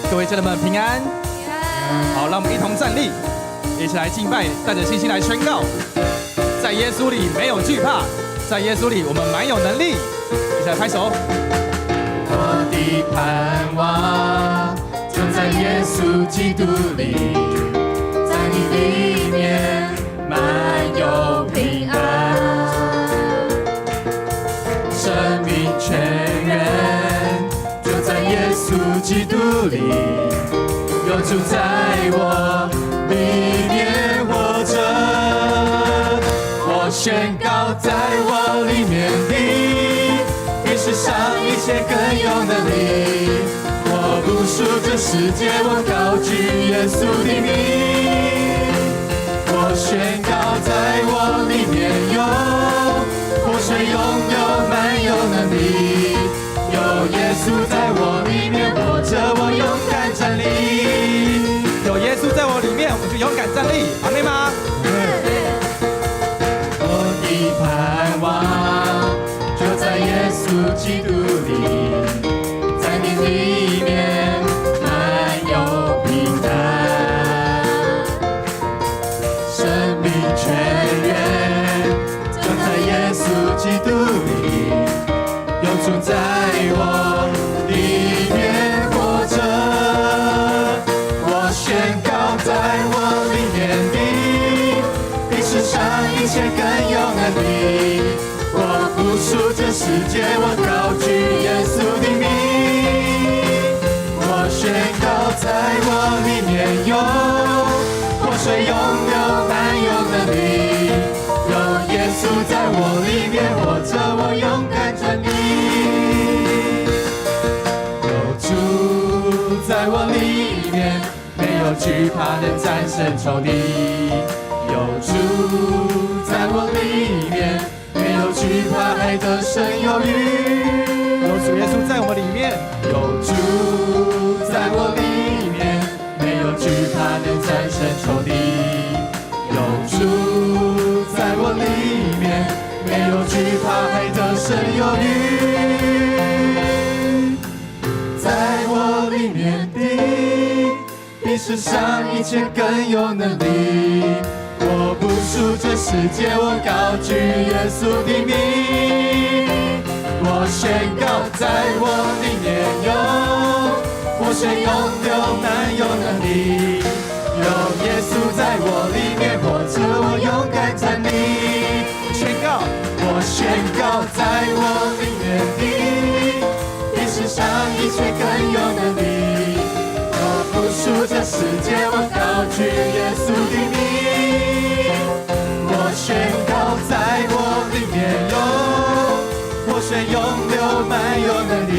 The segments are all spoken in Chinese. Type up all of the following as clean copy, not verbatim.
各位家人们平安。好，让我们一同站立，一起来敬拜，带着信心来宣告：在耶稣里没有惧怕，在耶稣里我们满有能力。一起来拍手。我的盼望就在耶稣基督里，在你里面满有平安，生命泉源就在耶稣基督里，有主在我里面活着。我宣告在我里面的，比世上一切更有能力。我不属这世界，我高举耶稣的名。我宣告在我里面有活水涌流，满有能力。有耶稣在我里面活着，我勇敢站立。有耶稣在我里面，我就勇敢站立。阿妹吗？我的盼望就在耶稣基督里，在你里面满有平安，生命泉源就在耶稣基督里，有主在我里面活着。我宣告在我里面的，比世上一切更有能力。我不属这世界，我高举耶稣的名。我宣告在我里面有活水涌流，满有能力。有耶稣在我里面活着，我勇敢站立。有主在我里面，没有惧怕能战胜仇敌。有主在我里面，没有惧怕还得胜有余。有主耶稣在我们里面，有主在我里面，没有惧怕能战胜仇敌。有主在我里面，没有惧怕还得胜有余。在我里面的，比世上一切更有能力。我不属这世界，我高举耶稣的名。我宣告在我里面有活水涌流，满有能力。有耶稣在我里面活着，我勇敢站立。宣告，我宣告在我里面的，比世上一切更有能力。我不属这世界，我高举耶稣的名。我宣告在我里面有活水涌流，满有能力。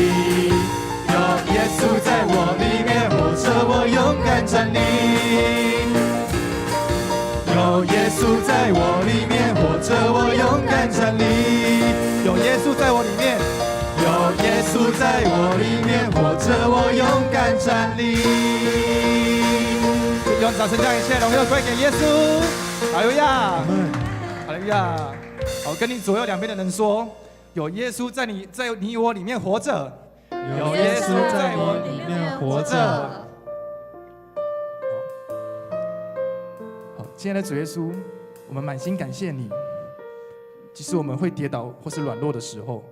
有耶稣在我里面活着，我勇敢站立。有耶稣在我里面活着，我勇敢站立。有耶稣在我里面，有耶稣在我里面活着，我勇敢站立。用掌声将一切荣耀归给耶稣。哈利路亚，哈利路亚。好，跟你左右两边的人说，有耶稣在你我里面活着。有耶稣在我里面活着。好，亲爱的主耶稣，我们满心感谢你。即使我们会跌倒或是软弱的时候，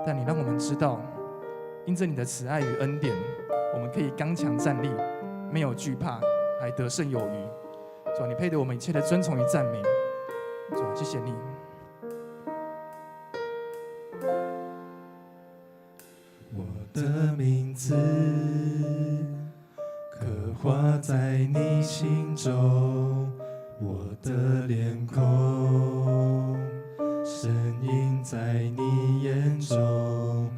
但你让我们知道，因着你的慈爱与恩典，我们可以刚强站立，没有惧怕，还得胜有余。主啊，你配得我们一切的尊崇与赞美。主啊，谢谢你。我的名字刻画在你心中，我的脸孔深印在你眼中，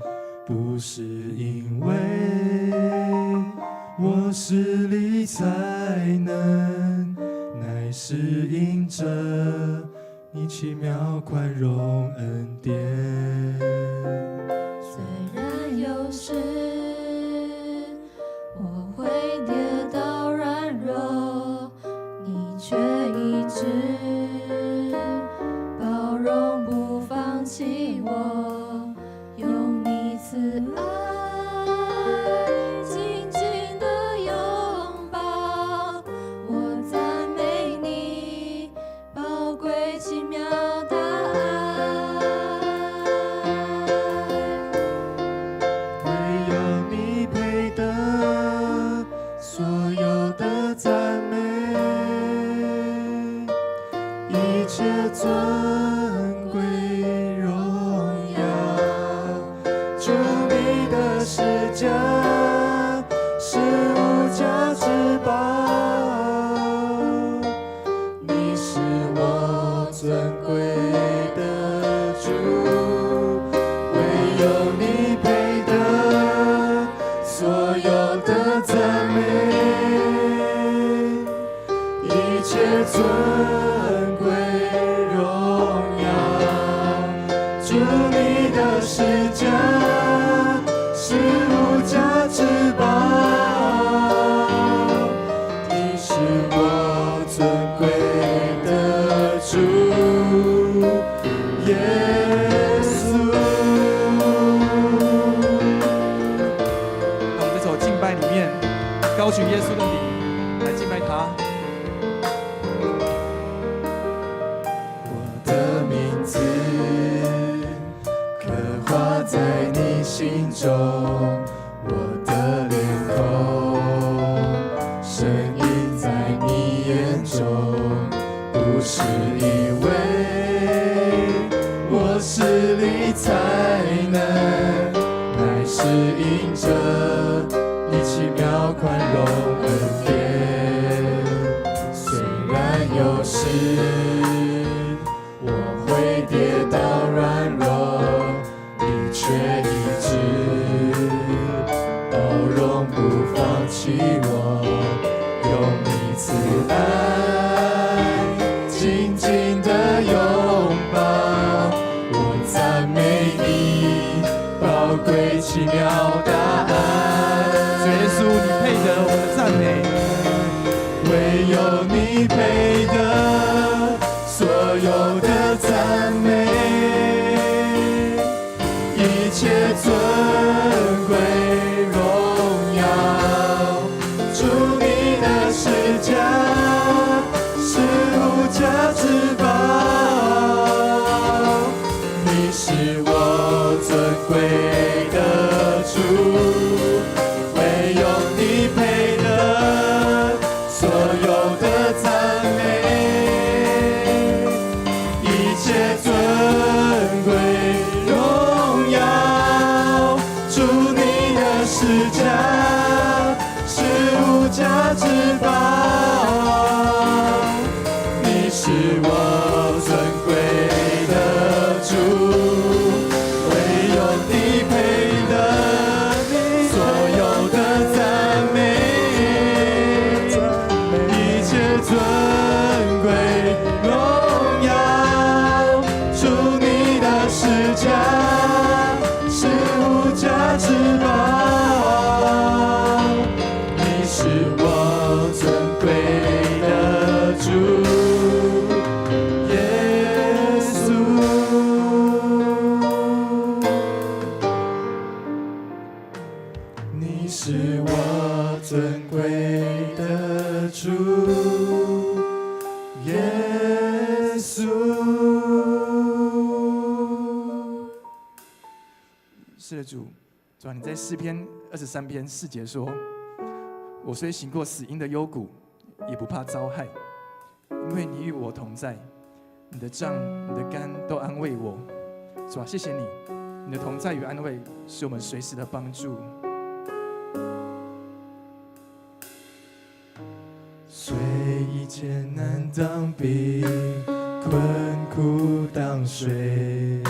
不是因为我实力才能，乃是因着你奇妙宽容恩典。虽然有时我会跌倒软弱，你却一直包容不放弃我，用你慈爱紧紧地拥高举耶稣的名，来敬拜他。我的名字刻画在你心中，我的脸孔深印在你眼中，不是因为我实力才能，乃是因着你奇妙宽容恩典。虽然有时我会跌倒软弱，你却一直包容不放弃我，用你慈爱紧紧的拥抱我，赞美你宝贵奇妙答案。主耶稣，你配得我们的赞美，唯有你配得所有的赞美，一切尊贵荣耀，主你的十架是无价之宝，你是我尊贵的主，唯有你配得所有的赞美，一切尊贵荣耀，主你的十架是无价之宝，你是我尊贵的主，唯有你配得所有的赞美，一切尊贵荣耀，主你的十架是无价之宝，你是我尊贵的主耶稣，你是我尊贵的主耶稣。是的，主，主啊，你在诗篇23篇4节说：“我虽行过死荫的幽谷，也不怕遭害，因为你与我同在。你的杖、你的竿都安慰我。”主啊，谢谢你，你的同在与安慰是我们随时的帮助。虽一切难当兵，困苦当水，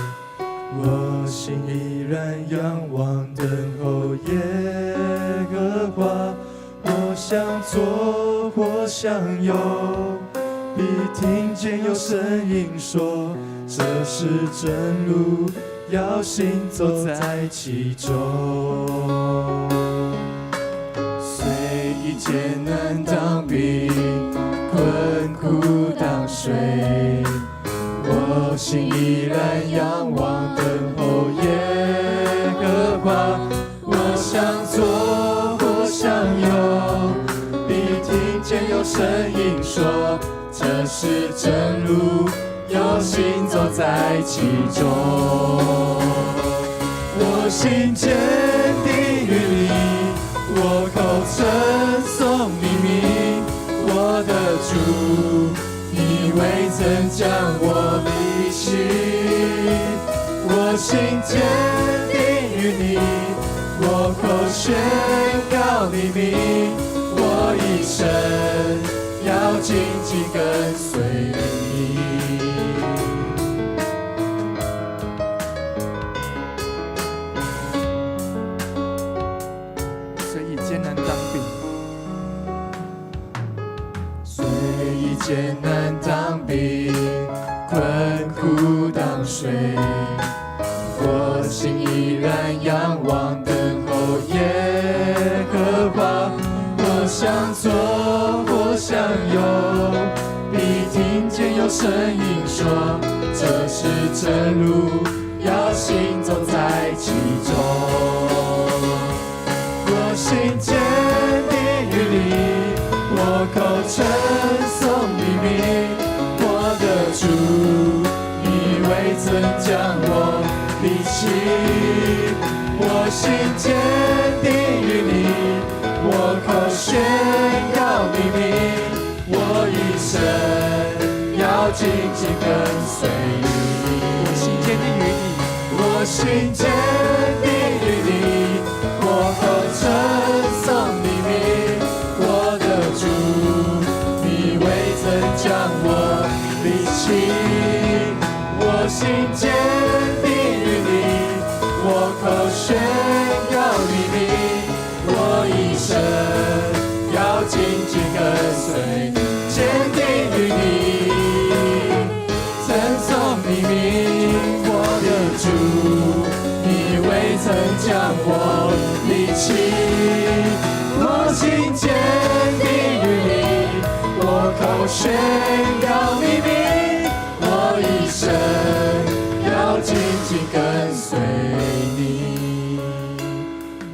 我心依然仰望等候耶和华。我想做，或想有，必听见有声音说，这是真路，要行走在其中。虽一切难当兵，困苦当水，我心依然仰望等候耶和华。我想做，或想有，必听见有声音说，这是真路，要行走在其中。我心坚定于你，我口称颂你名，我的主，你未曾将我离弃。我心坚定于你，我口宣告你名，我一生要紧紧跟随你。所以艰难当兵，虽一艰难当兵，困苦当水，我心依然仰望等候耶和华。我想做，或想有，必听见有声音说，这是真路，要行走在其中。我心坚定于你，我口称颂你名，我的主，你未曾将我离弃，我心坚定于你，我口宣告你名，我一生要紧紧跟随你，我心坚定于你，我心坚定于你，我口称颂你名，我的主，你未曾将我离弃，我心坚定于你，我口宣告你名，我一生要紧紧跟随，坚定于你，称颂你名，我的主，你未曾将我离弃，我心坚定于你，我口宣告你名，我一生要紧紧跟随你，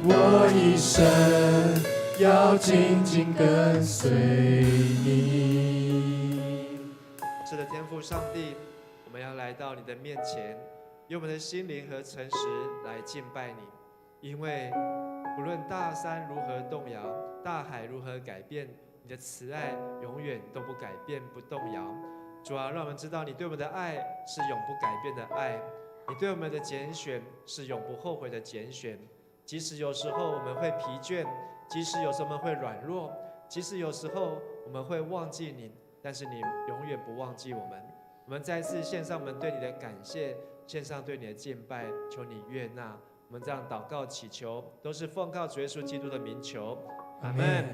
我一生要紧紧跟随你。是的，天父上帝，我们要来到你的面前，用我们的心灵和诚实来敬拜你，因为无论大山如何动摇，大海如何改变，你的慈爱永远都不改变不动摇。主啊，让我们知道你对我们的爱是永不改变的爱，你对我们的拣选是永不后悔的拣选。即使有时候我们会疲倦，即使有时候我们会软弱，即使有时候我们会忘记你，但是你永远不忘记我们。我们再次献上我们对你的感谢，献上对你的敬拜，求你悦纳。我们这样祷告祈求，都是奉靠主耶稣基督的名求，阿们。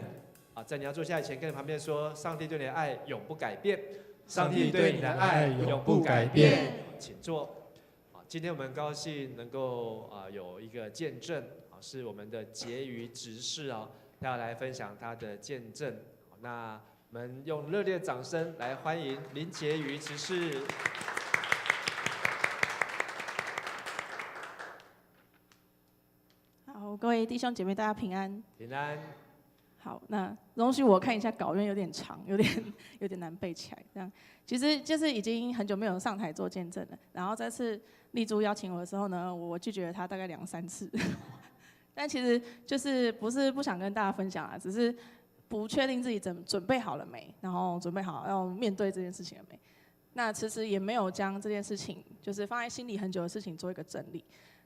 好，在你要坐下以前，跟你旁边说：上帝对你的爱永不改变，上帝对你的爱永不改变。请坐。今天我们很高兴能够有一个见证，是我们的婕妤执事他要来分享他的见证。那我们用热烈的掌声来欢迎林婕妤执事。好，各位弟兄姐妹，大家平安。平安。好，那容许我看一下稿，因为有点长，有点难背起来。这样，其实就是已经很久没有上台做见证了。然后这次丽珠邀请我的时候呢，我拒绝了她大概2、3次。但其实就是不是不想跟大家分享啊，只是不确定自己准备好了没，然后准备好要面对这件事情了没。那其实也没有将这件事情，就是放在心里很久的事情做一个整理。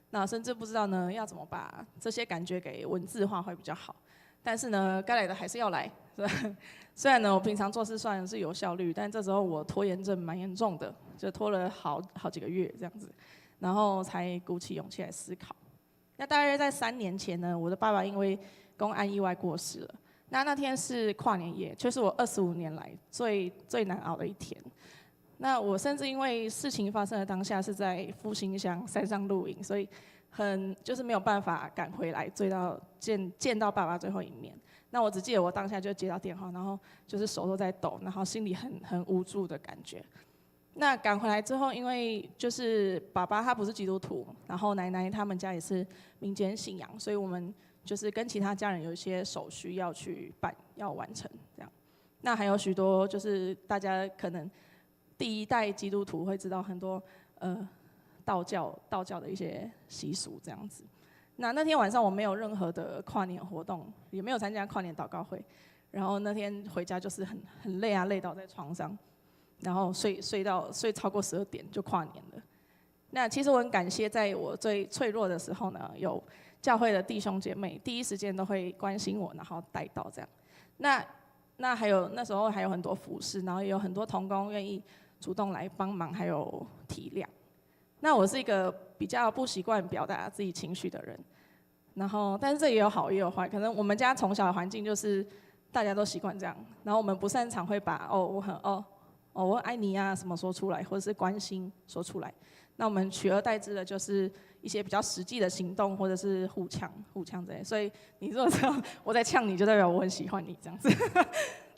那甚至不知道呢要怎么把这些感觉给文字化会比较好。但是呢，该来的还是要来。虽然呢，我平常做事算是有效率，但这时候我拖延症蛮严重的，就拖了好几个月这样子，然后才鼓起勇气来思考。那大约在3年前呢，我的爸爸因为公安意外过世了。那天是跨年夜，却是我25年来最难熬的一天。那我甚至因为事情发生的当下是在复兴乡山上露营，所以就是没有办法赶回来见到爸爸最后一面。那我只记得我当下就接到电话，然后就是手都在抖，然后心里很无助的感觉。那赶回来之后，因为就是爸爸他不是基督徒，然后奶奶他们家也是民间信仰，所以我们就是跟其他家人有一些手续要去办，要完成这样。那还有许多就是大家可能第一代基督徒会知道很多道教的一些习俗这样子。那天晚上我没有任何的跨年活动，也没有参加跨年祷告会。然后那天回家就是很累啊，累倒在床上，然后睡超过12点就跨年了。那其实我很感谢，在我最脆弱的时候呢，有教会的弟兄姐妹第一时间都会关心我，然后带到这样。那还有那时候还有很多服侍，然后也有很多同工愿意主动来帮忙，还有体谅。那我是一个比较不习惯表达自己情绪的人，然后但是这也有好也有坏，可能我们家从小的环境就是大家都习惯这样，然后我们不擅长会把我爱你啊什么说出来，或者是关心说出来。那我们取而代之的就是一些比较实际的行动，或者是互呛之类。所以你如果知道我在呛你，就代表我很喜欢你这样子。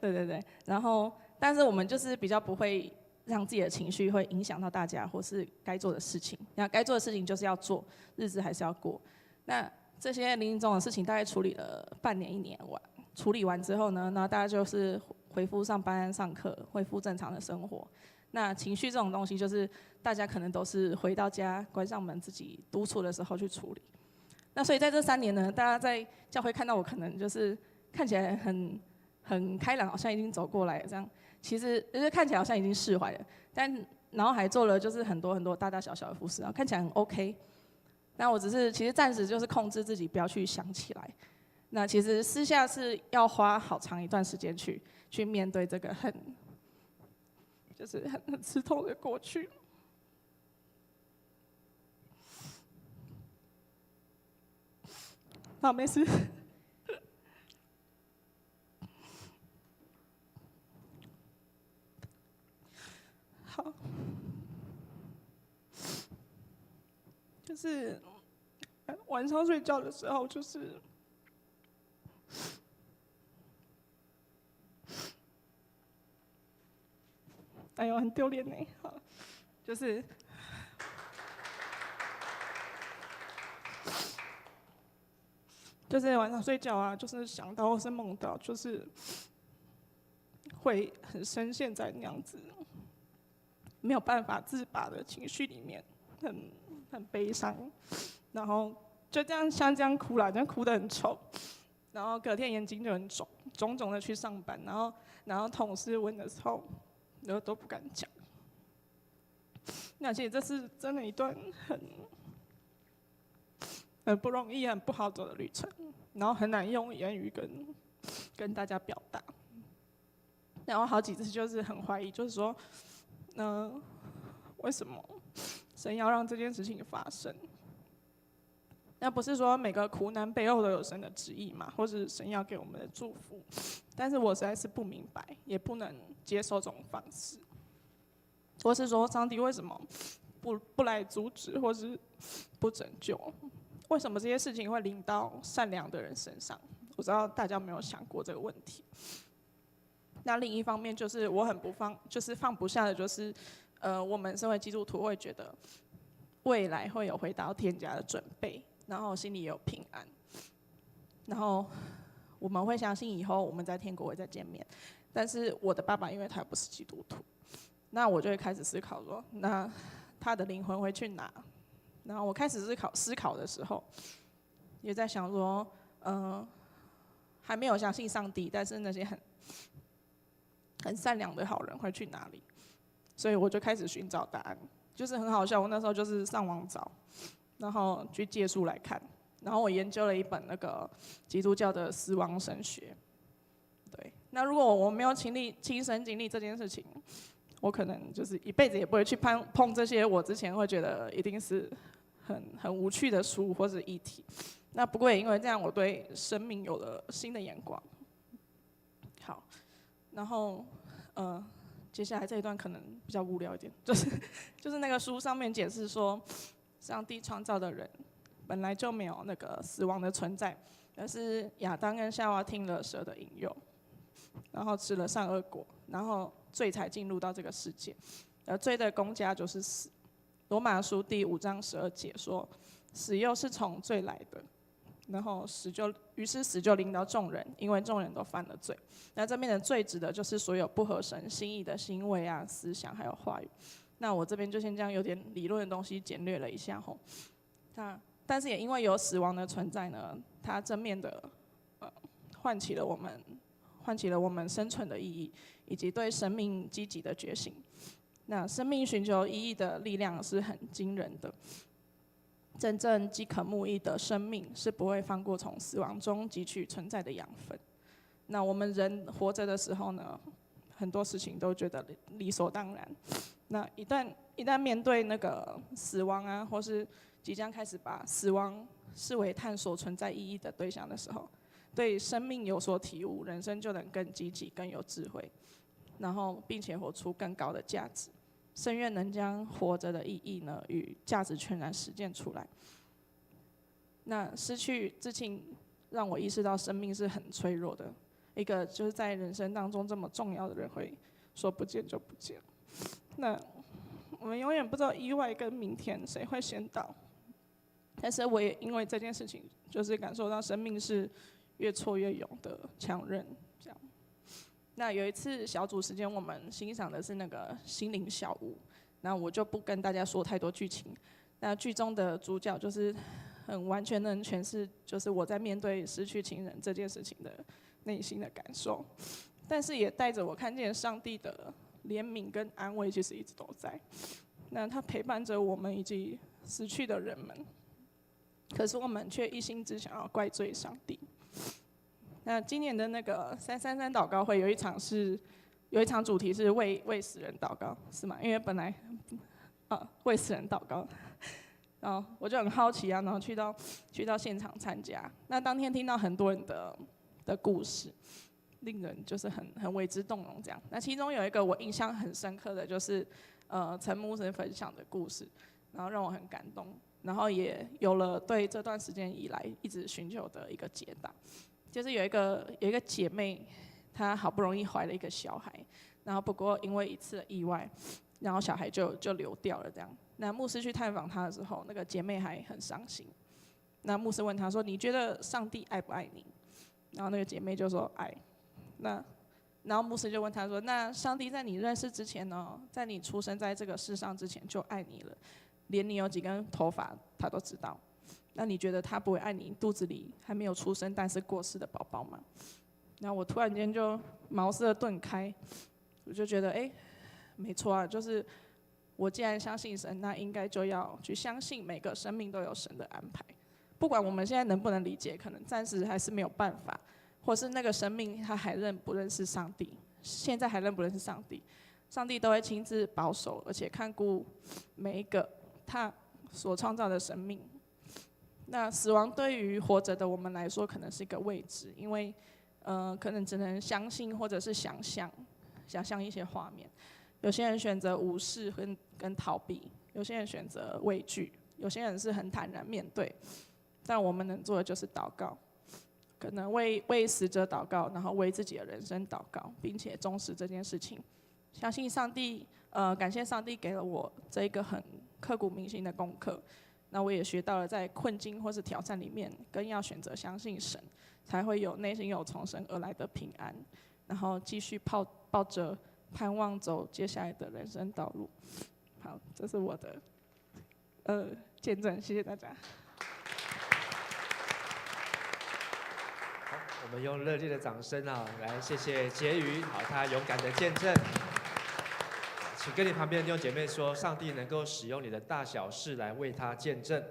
对。然后，但是我们就是比较不会让自己的情绪会影响到大家，或是该做的事情。那该做的事情就是要做，日子还是要过。那这些林林总总的事情大概处理了半年1年完，处理完之后呢，那大家就是恢复上班、上课，恢复正常的生活。那情绪这种东西，就是大家可能都是回到家关上门自己独处的时候去处理。那所以在这3年呢，大家在教会看到我，可能就是看起来很开朗，好像已经走过来了这样。其实就是看起来好像已经释怀了，但然后还做了就是很多大大小小的服事，然后看起来很 OK。那我只是其实暂时就是控制自己不要去想起来。那其实私下是要花好长一段时间去面对这个很刺痛的过去。好，没事。好，就是晚上睡觉的时候，就是哎呦，很丢脸呢。好，就是晚上睡觉啊，就是想到或是梦到，就是会很深陷在那样子没有办法自拔的情绪里面，很悲伤，然后就这样像这样哭啦，这样哭得很丑，然后隔天眼睛就很肿的去上班，然后同事问的时候，都不敢讲。那其实这是真的一段很不容易、很不好走的旅程，然后很难用言语跟大家表达。然后好几次就是很怀疑，就是说，为什么神要让这件事情发生？那不是说每个苦难背后都有神的旨意嘛，或是神要给我们的祝福？但是我实在是不明白，也不能接受这种方式，或是说上帝为什么不来阻止，或是不拯救？为什么这些事情会临到善良的人身上？我知道大家没有想过这个问题。那另一方面就是我很放不下的，就是我们身为基督徒会觉得未来会有回到天家的准备，然后心里也有平安，然后我们会相信以后我们在天国会再见面。但是我的爸爸因为他不是基督徒，那我就会开始思考说，那他的灵魂会去哪？然后我开始思考的时候，也在想说，还没有相信上帝，但是那些很善良的好人会去哪里？所以我就开始寻找答案，就是很好笑。我那时候就是上网找，然后去借书来看，然后我研究了一本那个基督教的死亡神学。对，那如果我没有亲身经历这件事情，我可能就是一辈子也不会去碰这些我之前会觉得一定是很无趣的书或是议题。那不过也因为这样，我对生命有了新的眼光。好，然后接下来这一段可能比较无聊一点，就是那个书上面解释说，上帝创造的人本来就没有那个死亡的存在，而是亚当跟夏娃听了蛇的引诱，然后吃了善恶果，然后罪才进入到这个世界，而罪的公价就是死。罗马书第5章12节说，死又是从罪来的，然后于是死就临到众人，因为众人都犯了罪。那这边的罪指的就是所有不合神心意的行为啊、思想还有话语。那我这边就先将有点理论的东西简略了一下吼。但是也因为有死亡的存在呢，它正面的唤起了我们生存的意义，以及对生命积极的觉醒。那生命寻求意义的力量是很惊人的。真正饥渴慕义的生命是不会放过从死亡中汲取存在的养分。那我们人活着的时候呢，很多事情都觉得理所当然。那一旦面对那个死亡啊，或是即将开始把死亡视为探索存在意义的对象的时候，对生命有所体悟，人生就能更积极、更有智慧，然后并且活出更高的价值。深愿能将活着的意义呢与价值全然实践出来。那失去至亲，让我意识到生命是很脆弱的。一个就是在人生当中这么重要的人会说不见就不见。那我们永远不知道意外跟明天谁会先到。但是我也因为这件事情，就是感受到生命是越挫越勇的强韧，这样。那有一次小组时间，我们欣赏的是那个心灵小屋，那我就不跟大家说太多剧情。那剧中的主角就是很完全能诠释，就是我在面对失去亲人这件事情的内心的感受，但是也带着我看见上帝的怜悯跟安慰，其实一直都在。那他陪伴着我们以及死去的人们，可是我们却一心只想要怪罪上帝。那今年的那个333祷告会有一场主题是为死人祷告，是吗？因为本来为死人祷告，然后我就很好奇啊，然后去到现场参加。那当天听到很多人的故事，令人就是很为之动容这样。那其中有一个我印象很深刻的就是陈牧师分享的故事，然后让我很感动，然后也有了对这段时间以来一直寻求的一个解答。就是有一个姐妹，她好不容易怀了一个小孩，然后不过因为一次意外，然后小孩就流掉了这样。那牧师去探访她的时候，那个姐妹还很伤心。那牧师问她说：“你觉得上帝爱不爱你？”然后那个姐妹就说：“爱。”然后牧师就问她说：“那上帝在你认识之前呢，在你出生在这个世上之前就爱你了，连你有几根头发他都知道。那你觉得他不会爱你肚子里还没有出生但是过世的宝宝吗？”然后我突然间就茅塞顿开，我就觉得没错啊，就是我既然相信神，那应该就要去相信每个生命都有神的安排，不管我们现在能不能理解，可能暂时还是没有办法，或是那个生命他还认不认识上帝，现在还认不认识上帝，上帝都会亲自保守，而且看顾每一个他所创造的生命。那死亡对于活着的我们来说，可能是一个未知，因为可能只能相信或者是想象一些画面。有些人选择无视跟逃避，有些人选择畏惧，有些人是很坦然面对。但我们能做的就是祷告，可能为死者祷告，然后为自己的人生祷告，并且重视这件事情。相信上帝，感谢上帝给了我这一个很刻骨铭心的功课。那我也学到了，在困境或是挑战里面，更要选择相信神，才会有内心有从神而来的平安，然后继续抱着盼望走接下来的人生道路。好，这是我的见证，谢谢大家。好，我们用热烈的掌声来谢谢婕妤，她勇敢的见证。请跟你旁边的弟兄姐妹说，上帝能够使用你的大小事来为他见证，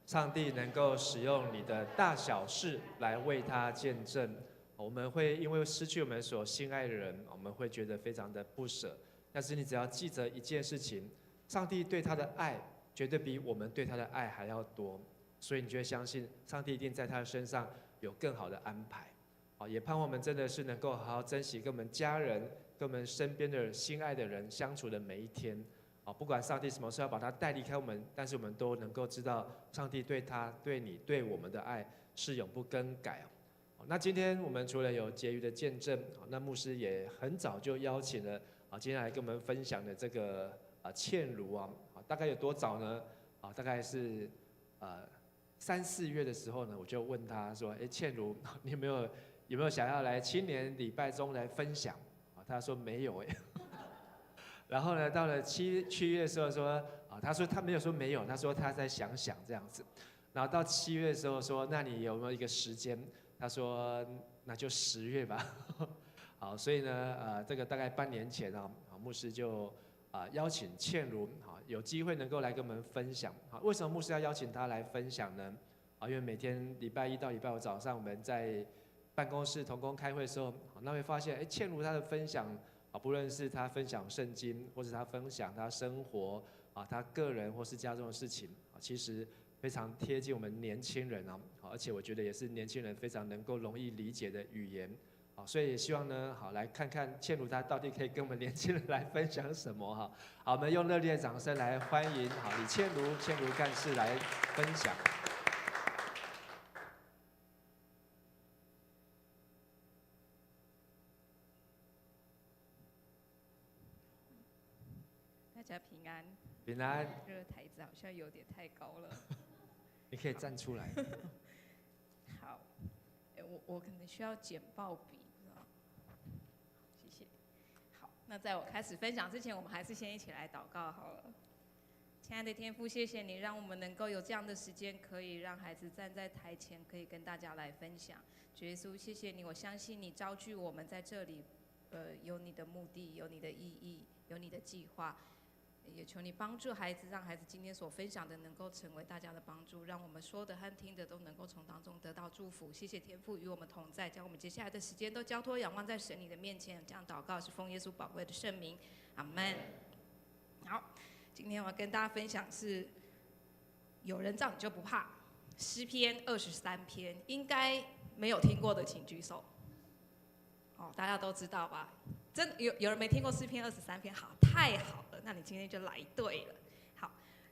上帝能够使用你的大小事来为他见证。我们会因为失去我们所心爱的人，我们会觉得非常的不舍，但是你只要记着一件事情，上帝对他的爱绝对比我们对他的爱还要多，所以你就会相信上帝一定在他的身上有更好的安排。也盼望我们真的是能够好好珍惜跟我们家人、跟我们身边的心爱的人相处的每一天。不管上帝什么时候要把他带离开我们，但是我们都能够知道，上帝对他、对你、对我们的爱是永不更改。那今天我们除了有婕妤的见证，那牧师也很早就邀请了今天来跟我们分享的这个倩如大概有多早呢？大概是3、4月的时候呢，我就问他说：“倩如，你有没有想要来青年礼拜中来分享？”他说没有然后呢，到了7月的时候说他说他没有说没有，他说他在想这样子。然后到7月的时候说，那你有没有一个时间？他说那就10月吧。好，所以呢这个大概半年前牧师就邀请倩如有机会能够来跟我们分享。为什么牧师要邀请他来分享呢？因为每天礼拜1到礼拜5早上我们在办公室同工开会的时候，那会发现倩如她的分享不论是她分享圣经，或是她分享她生活她个人或是家中的事情其实非常贴近我们年轻人而且我觉得也是年轻人非常能够容易理解的语言所以也希望呢来看看倩如她到底可以跟我们年轻人来分享什么好，我们用热烈的掌声来欢迎李倩如干事来分享。大家平安。平安。这个台子好像有点太高了。你可以站出来。好，我可能需要简报笔，不知道。谢那在我开始分享之前，我们还是先一起来祷告好了。亲爱的天父，谢谢你让我们能够有这样的时间，可以让孩子站在台前，可以跟大家来分享。主耶稣，谢谢你，我相信你召聚我们在这里，有你的目的，有你的意义，有你的计划。也求你帮助孩子，让孩子今天所分享的能够成为大家的帮助，让我们说的和听的都能够从当中得到祝福。谢谢天父与我们同在，将我们接下来的时间都交托仰望在神你的面前。这样祷告是奉耶稣宝贵的圣名，阿门。好，今天我要跟大家分享是有人造你就不怕，诗篇23篇，应该没有听过的请举手。哦，大家都知道吧？真的有人没听过诗篇23篇？好，太好了，那你今天就来对了。好，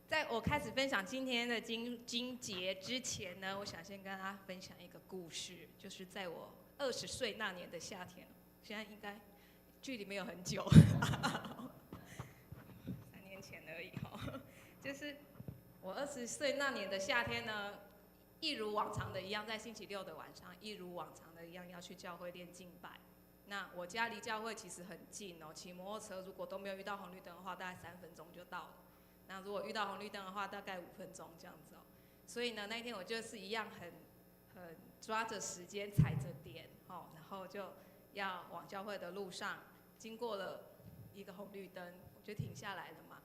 在我开始分享今天的经节之前呢，我想先跟大家分享一个故事，就是在我20岁那年的夏天，现在应该距离没有很久，3年前而已哈。就是我20岁那年的夏天呢，一如往常的一样，在星期六的晚上，一如往常的一样要去教会练敬拜。那我家离教会其实很近哦，骑摩托车如果都没有遇到红绿灯的话，大概3分钟就到了。那如果遇到红绿灯的话，大概5分钟这样子哦。所以呢，那一天我就是一样很抓着时间踩着点哦，然后就要往教会的路上，经过了一个红绿灯，我就停下来了嘛。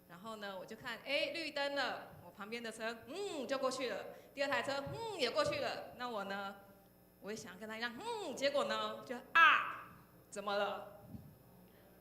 然后呢，我就看，绿灯了，我旁边的车就过去了，第二台车也过去了。那我呢？我也想跟他一样，结果呢，就怎么了？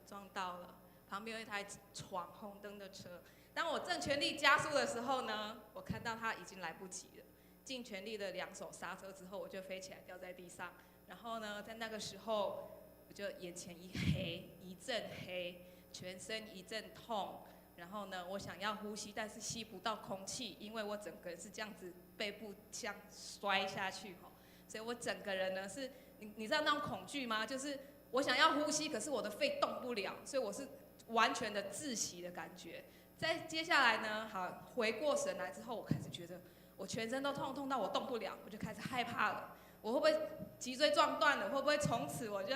撞到了，旁边有一台闯红灯的车。当我正全力加速的时候呢，我看到他已经来不及了，尽全力的2手刹车之后，我就飞起来掉在地上。然后呢，在那个时候，我就眼前一黑，一阵黑，全身一阵痛。然后呢，我想要呼吸，但是吸不到空气，因为我整个人是这样子，背部像摔下去吼。所以我整个人呢是，你知道那种恐惧吗？就是我想要呼吸，可是我的肺动不了，所以我是完全的窒息的感觉。在接下来呢，好回过神来之后，我开始觉得我全身都痛到我动不了，我就开始害怕了。我会不会脊椎撞断了？会不会从此我就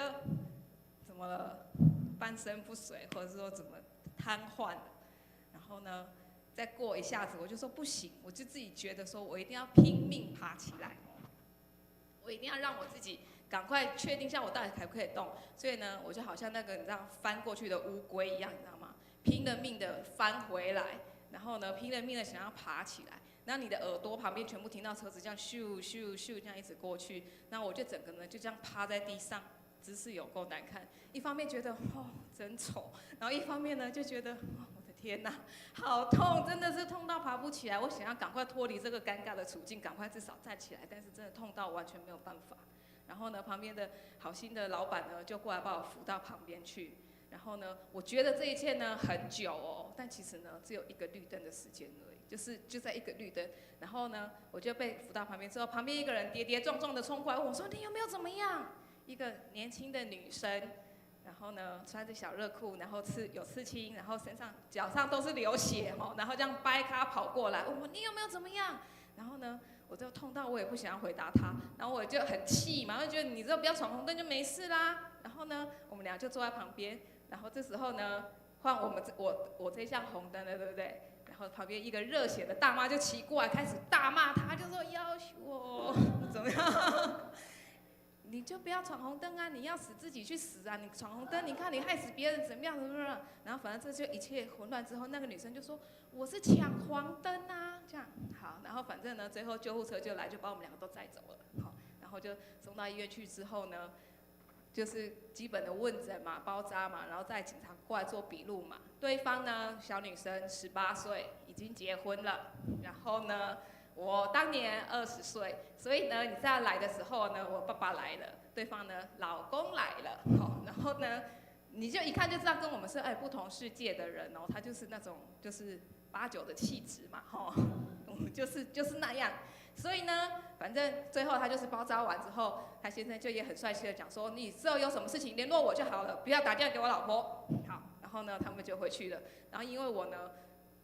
怎么了？半身不遂，或者说怎么瘫痪了？然后呢，再过一下子，我就说不行，我就自己觉得说我一定要拼命爬起来。我一定要让我自己赶快确定一下我到底可不可以动，所以呢，我就好像那个你知道翻过去的乌龟一样，你知道吗？拼了命的翻回来，然后呢，拼了命的想要爬起来。然后你的耳朵旁边全部听到车子这样咻咻咻这样一直过去，那我就整个呢就这样趴在地上，姿势有够难看。一方面觉得真丑，然后一方面呢就觉得我的天哪，好痛，真的是痛到爬不起来。我想要赶快脱离这个尴尬的处境，赶快至少站起来，但是真的痛到完全没有办法。然后呢，旁边的好心的老板呢就过来把我扶到旁边去。然后呢，我觉得这一切呢很久哦，但其实呢只有1个绿灯的时间而已，就在1个绿灯。然后呢，我就被扶到旁边之后，旁边一个人跌跌撞撞的冲过来，问我说：“你有没有怎么样？”一个年轻的女生，然后呢穿着小热裤，然后有刺青，然后脚上都是流血哦，然后这样掰咖跑过来，问我：“你有没有怎么样？”然后呢，我就痛到我也不想要回答他，然后我就很气嘛，就觉得你这不要闯红灯就没事啦。然后呢，我们俩就坐在旁边。然后这时候呢，换我这项红灯了，对不对？然后旁边一个热血的大妈就骑过来，开始大骂他，就说：“要我怎么样？你就不要闯红灯啊！你要死自己去死啊！你闯红灯，你看你害死别人怎么样？怎么样？”然后反正这就一切混乱之后，那个女生就说：“我是抢黄灯啊！”这样好，然后反正呢，最后救护车就来，就把我们2个都载走了。好，然后就送到医院去之后呢，就是基本的问诊嘛，包扎嘛，然后再警察过来做笔录嘛。对方呢，小女生18岁，已经结婚了。然后呢，我当年20岁，所以呢，你在来的时候呢，我爸爸来了，对方呢，老公来了。好，然后呢，你就一看就知道跟我们是不同世界的人哦，他就是那种就是8、9的气质嘛，吼，就是那样。所以呢，反正最后他就是包扎完之后，他先生就也很帅气的讲说：“你之后有什么事情联络我就好了，不要打电话给我老婆。”好，然后呢，他们就回去了。然后因为我呢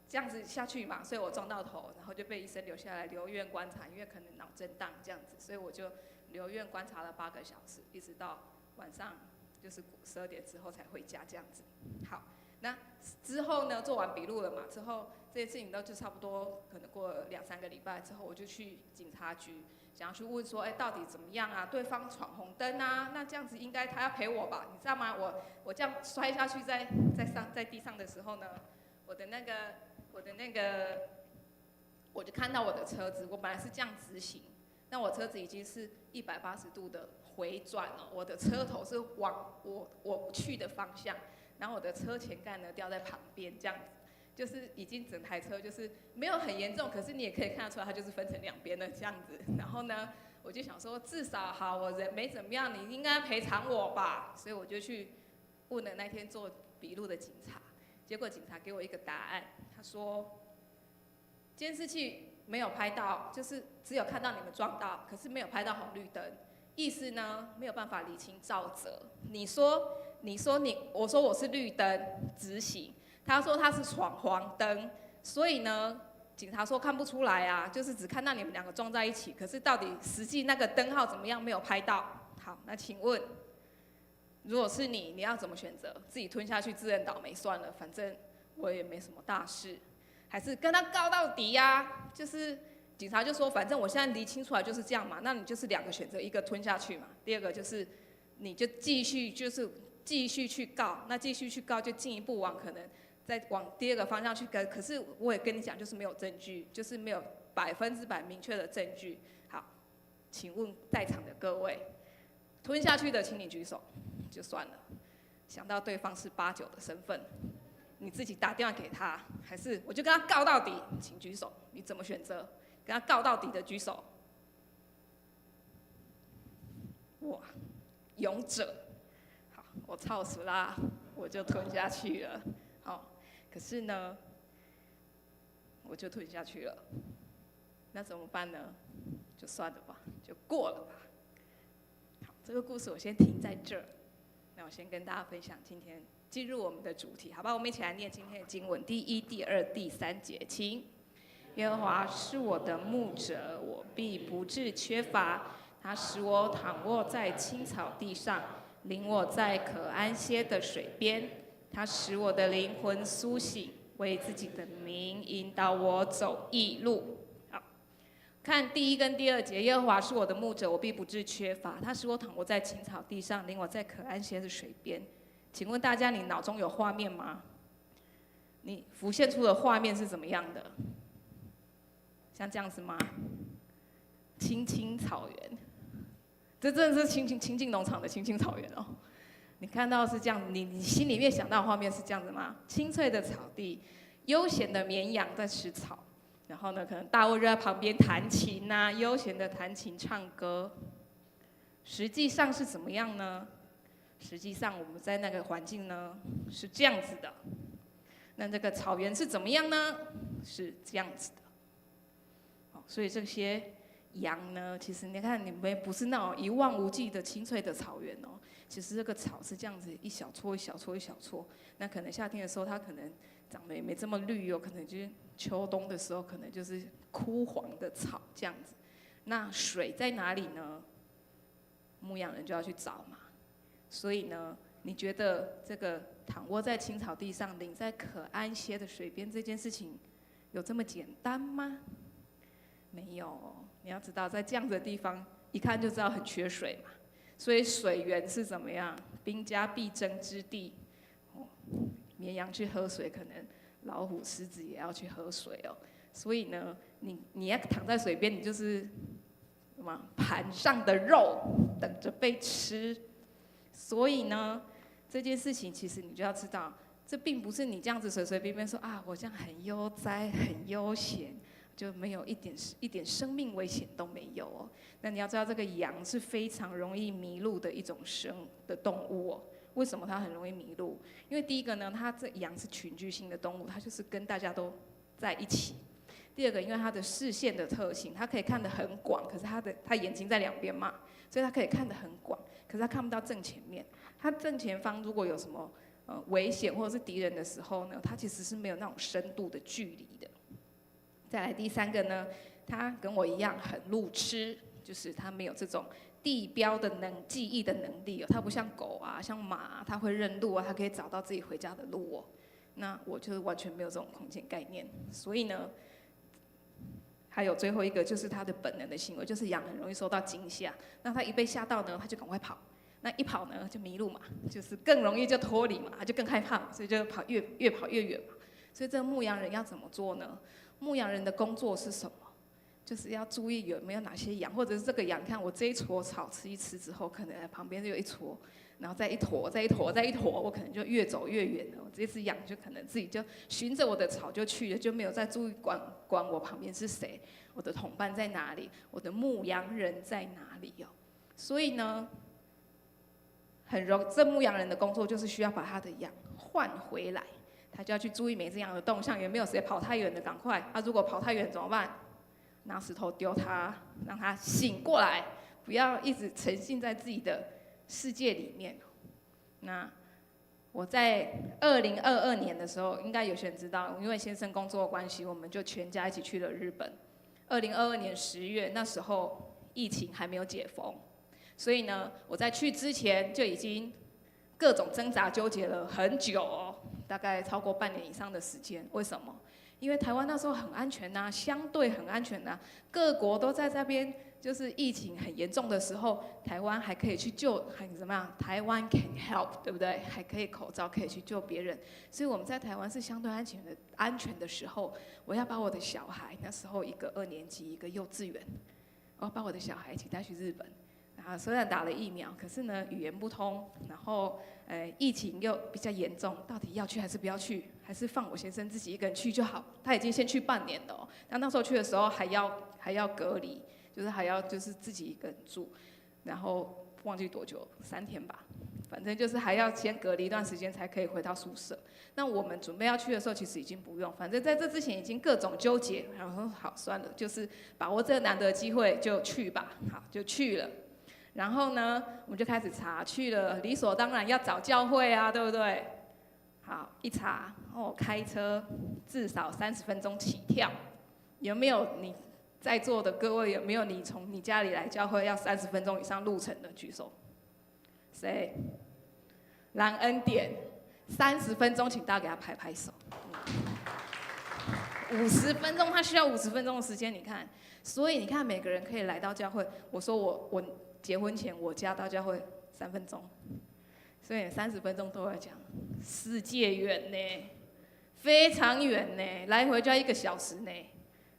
这样子下去嘛，所以我撞到头，然后就被医生留下来留院观察，因为可能脑震荡这样子，所以我就留院观察了8个小时，一直到晚上就是12点之后才回家这样子。好，那之后呢，做完笔录了嘛，之后这些事情都就差不多，可能过了2-3个礼拜之后，我就去警察局，想要去问说，到底怎么样啊？对方闯红灯啊，那这样子应该他要赔我吧？你知道吗？我这样摔下去在地上的时候呢，我就看到我的车子，我本来是这样直行，但我车子已经是180度的回转了，我的车头是往我去的方向，然后我的车前盖呢掉在旁边，这样子，就是已经整台车就是没有很严重，可是你也可以看得出来它就是分成2边的这样子。然后呢，我就想说，至少好，我人没怎么样，你应该赔偿我吧？所以我就去问了那天做笔录的警察，结果警察给我一个答案，他说，监视器没有拍到，就是只有看到你们撞到，可是没有拍到红绿灯，意思呢没有办法厘清肇责。我说我是绿灯直行，他说他是闯黄灯，所以呢，警察说看不出来啊，就是只看到你们2个撞在一起，可是到底实际那个灯号怎么样没有拍到。好，那请问，如果是你要怎么选择？自己吞下去自认倒霉算了，反正我也没什么大事，还是跟他告到底呀？就是警察就说，反正我现在厘清出来就是这样嘛，那你就是2个选择，一个吞下去嘛，第2个就是你就继续去告，那继续去告就进一步可能再往第2个方向去跟，可是我也跟你讲，就是没有证据，就是没有100%明确的证据。好，请问在场的各位，吞下去的请你举手，就算了。想到对方是89的身份，你自己打电话给他，还是我就跟他告到底？请举手，你怎么选择？跟他告到底的举手。哇，勇者！好，我操死啦，我就吞下去了。好，可是呢，我就吞下去了。那怎么办呢？就算了吧，就过了吧。好，这个故事我先停在这儿。那我先跟大家分享今天进入我们的主题，好吧？我们一起来念今天的经文，第1、第2、第3节，请。耶和华是我的牧者，我必不致缺乏。他使我躺卧在青草地上，领我在可安歇的水边。他使我的灵魂苏醒，为自己的名引导我走义路。好，看第1跟第2节，耶和华是我的牧者，我必不致缺乏。他使我躺卧在青草地上，领我在可安歇的水边。请问大家，你脑中有画面吗？你浮现出的画面是怎么样的？像这样子吗？青青草原，这真的是亲近农场的青青草原哦。你看到是这样，你心里面想到的画面是这样子吗？青翠的草地，悠闲的绵羊在吃草，然后呢，可能大卫就在旁边弹琴啊，悠闲的弹琴唱歌。实际上是怎么样呢？实际上我们在那个环境呢是这样子的。那这个草原是怎么样呢？是这样子的。所以这些羊呢，其实你看，你们不是那种一望无际的青翠的草原哦。其实这个草是这样子一小撮一小撮一小撮。那可能夏天的时候，它可能长得也没这么绿哦，可能就是秋冬的时候，可能就是枯黄的草这样子。那水在哪里呢？牧羊人就要去找嘛。所以呢，你觉得这个躺卧在青草地上，领在可安歇的水边这件事情，有这么简单吗？没有哦，你要知道，在这样子的地方，一看就知道很缺水嘛。所以水源是怎么样？兵家必争之地。绵羊去喝水，可能老虎、狮子也要去喝水哦。所以呢，你要躺在水边，你就是什么盘上的肉，等着被吃。所以呢，这件事情其实你就要知道，这并不是你这样子随随便便说啊，我这样很悠哉、很悠闲。就没有一点生命危险都没有哦。那你要知道，这个羊是非常容易迷路的一种动物哦。为什么它很容易迷路？因为第一个呢，它这羊是群居性的动物，它就是跟大家都在一起。第2个，因为它的视线的特性，它可以看得很广，可是它眼睛在2边嘛，所以它可以看得很广，可是它看不到正前面。它正前方如果有什么危险或者是敌人的时候呢，它其实是没有那种深度的距离的。再来第3个呢，他跟我一样很路痴，就是他没有这种地标的记忆的能力哦，它不像狗啊，像马啊，它会认路啊，它可以找到自己回家的路哦。那我就是完全没有这种空间概念，所以呢，还有最后一个就是它的本能的行为，就是羊很容易受到惊吓，那它一被吓到呢，它就赶快跑，那一跑呢就迷路嘛，就是更容易就脱离嘛，它就更害怕嘛，所以就越跑越远嘛。所以这个牧羊人要怎么做呢？牧羊人的工作是什么？就是要注意有没有哪些羊，或者是这个羊，看我这一撮草吃一吃之后，可能旁边就有一撮，然后再一坨，再一坨，再一坨，我可能就越走越远了。我这只羊就可能自己就循着我的草就去了，就没有再注意管我旁边是谁，我的同伴在哪里，我的牧羊人在哪里哦。所以呢，这牧羊人的工作就是需要把他的羊换回来，他就要去注意每只羊的动向，有没有谁跑太远的，赶快。如果跑太远怎么办？拿石头丢他，让他醒过来，不要一直沉浸在自己的世界里面。那我在2022年的时候，应该有些人知道，因为先生工作的关系，我们就全家一起去了日本。2022年10月，那时候疫情还没有解封，所以呢，我在去之前就已经各种挣扎纠结了很久哦，大概超过半年以上的时间。为什么？因为台湾那时候很安全呐，相对很安全呐，各国都在这边，就是疫情很严重的时候，台湾还可以去救，很怎么样？台湾 can help， 对不对？还可以口罩可以去救别人，所以我们在台湾是相对安全的时候，我要把我的小孩，那时候一个2年级，一个幼稚园，我要把我的小孩一起带去日本。虽然打了疫苗，可是呢语言不通，然后疫情又比较严重，到底要去还是不要去？还是放我先生自己一个人去就好？他已经先去半年了哦，那时候去的时候还要隔离，就是还要就是自己一个人住，然后忘记多久，3天吧，反正就是还要先隔离一段时间才可以回到宿舍。那我们准备要去的时候，其实已经不用，反正在这之前已经各种纠结，然后说好算了，就是把握这个难得的机会就去吧，好就去了。然后呢，我们就开始查，去了理所当然要找教会啊，对不对？好，一查开车至少30分钟起跳。有没有你在座的各位？有没有你从你家里来教会要30分钟以上路程的？举手。谁？蓝恩典，30分钟，请大家给他拍拍手。50分钟，他需要50分钟的时间，你看。所以你看，每个人可以来到教会。我说我结婚前我家到教会3分钟，所以30分钟对我来讲，世界远呢，非常远呢，来回就要1个小时呢。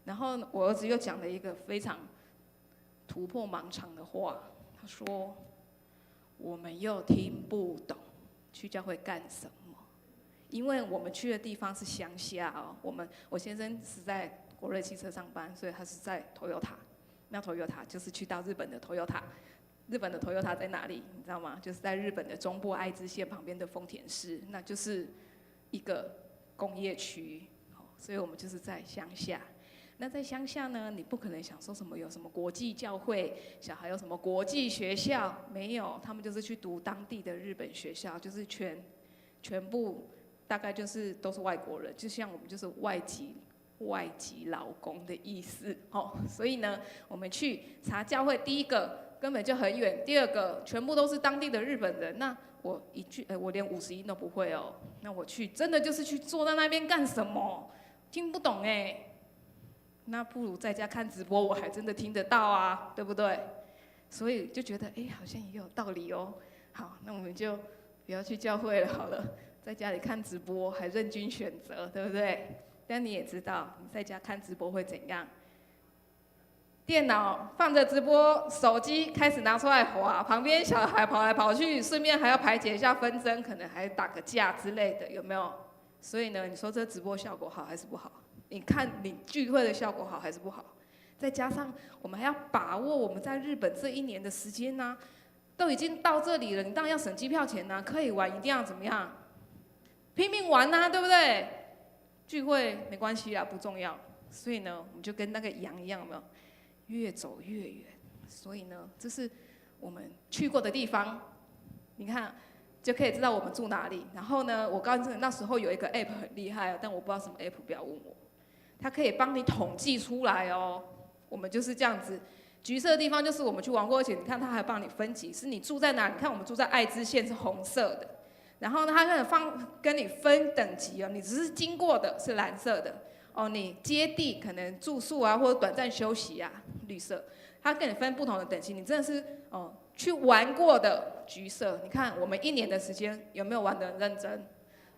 然后我儿子又讲了一个非常突破盲肠的话，他说：“我们又听不懂，去教会干什么？因为我们去的地方是乡下哦。我先生是在国瑞汽车上班，所以他是在 Toyota。那 Toyota 就是去到日本的 Toyota。日本的 Toyota 在哪里？你知道吗？就是在日本的中部爱知县旁边的丰田市，那就是一个工业区。所以我们就是在乡下。那在乡下呢，你不可能想说什么有什么国际教会，小孩有什么国际学校，没有，他们就是去读当地的日本学校，就是全部大概就是都是外国人，就像我们就是外籍劳工的意思。所以呢，我们去查教会，第一个根本就很远，第二个全部都是当地的日本人。那我我连50音都不会哦。那我去真的就是去坐在那边干什么？听不懂哎。那不如在家看直播，我还真的听得到啊，对不对？所以就觉得好像也有道理哦。好，那我们就不要去教会了好了，在家里看直播还任君选择，对不对？但你也知道，你在家看直播会怎样？电脑放着直播，手机开始拿出来滑，旁边小孩跑来跑去，顺便还要排解一下纷争，可能还打个架之类的，有没有？所以呢，你说这直播效果好还是不好？你看你聚会的效果好还是不好？再加上我们还要把握我们在日本这1年的时间呢，都已经到这里了，你当然要省机票钱啊，可以玩一定要怎么样？拼命玩啊，对不对？聚会没关系啦，不重要。所以呢，我们就跟那个羊一样，有没有？越走越远。所以呢，这是我们去过的地方，你看就可以知道我们住哪里。然后呢，我告诉你，那时候有一个 app 很厉害，但我不知道什么 app， 不要问我。它可以帮你统计出来哦。我们就是这样子，橘色的地方就是我们去玩过，而且你看它还帮你分级，是你住在哪？你看我们住在爱知县是红色的，然后呢，它跟你分等级哦，你只是经过的是蓝色的哦，你接地可能住宿啊或者短暂休息啊，绿色，它跟你分不同的等级，你真的是哦去玩过的橘色。你看我们1年的时间有没有玩得很认真？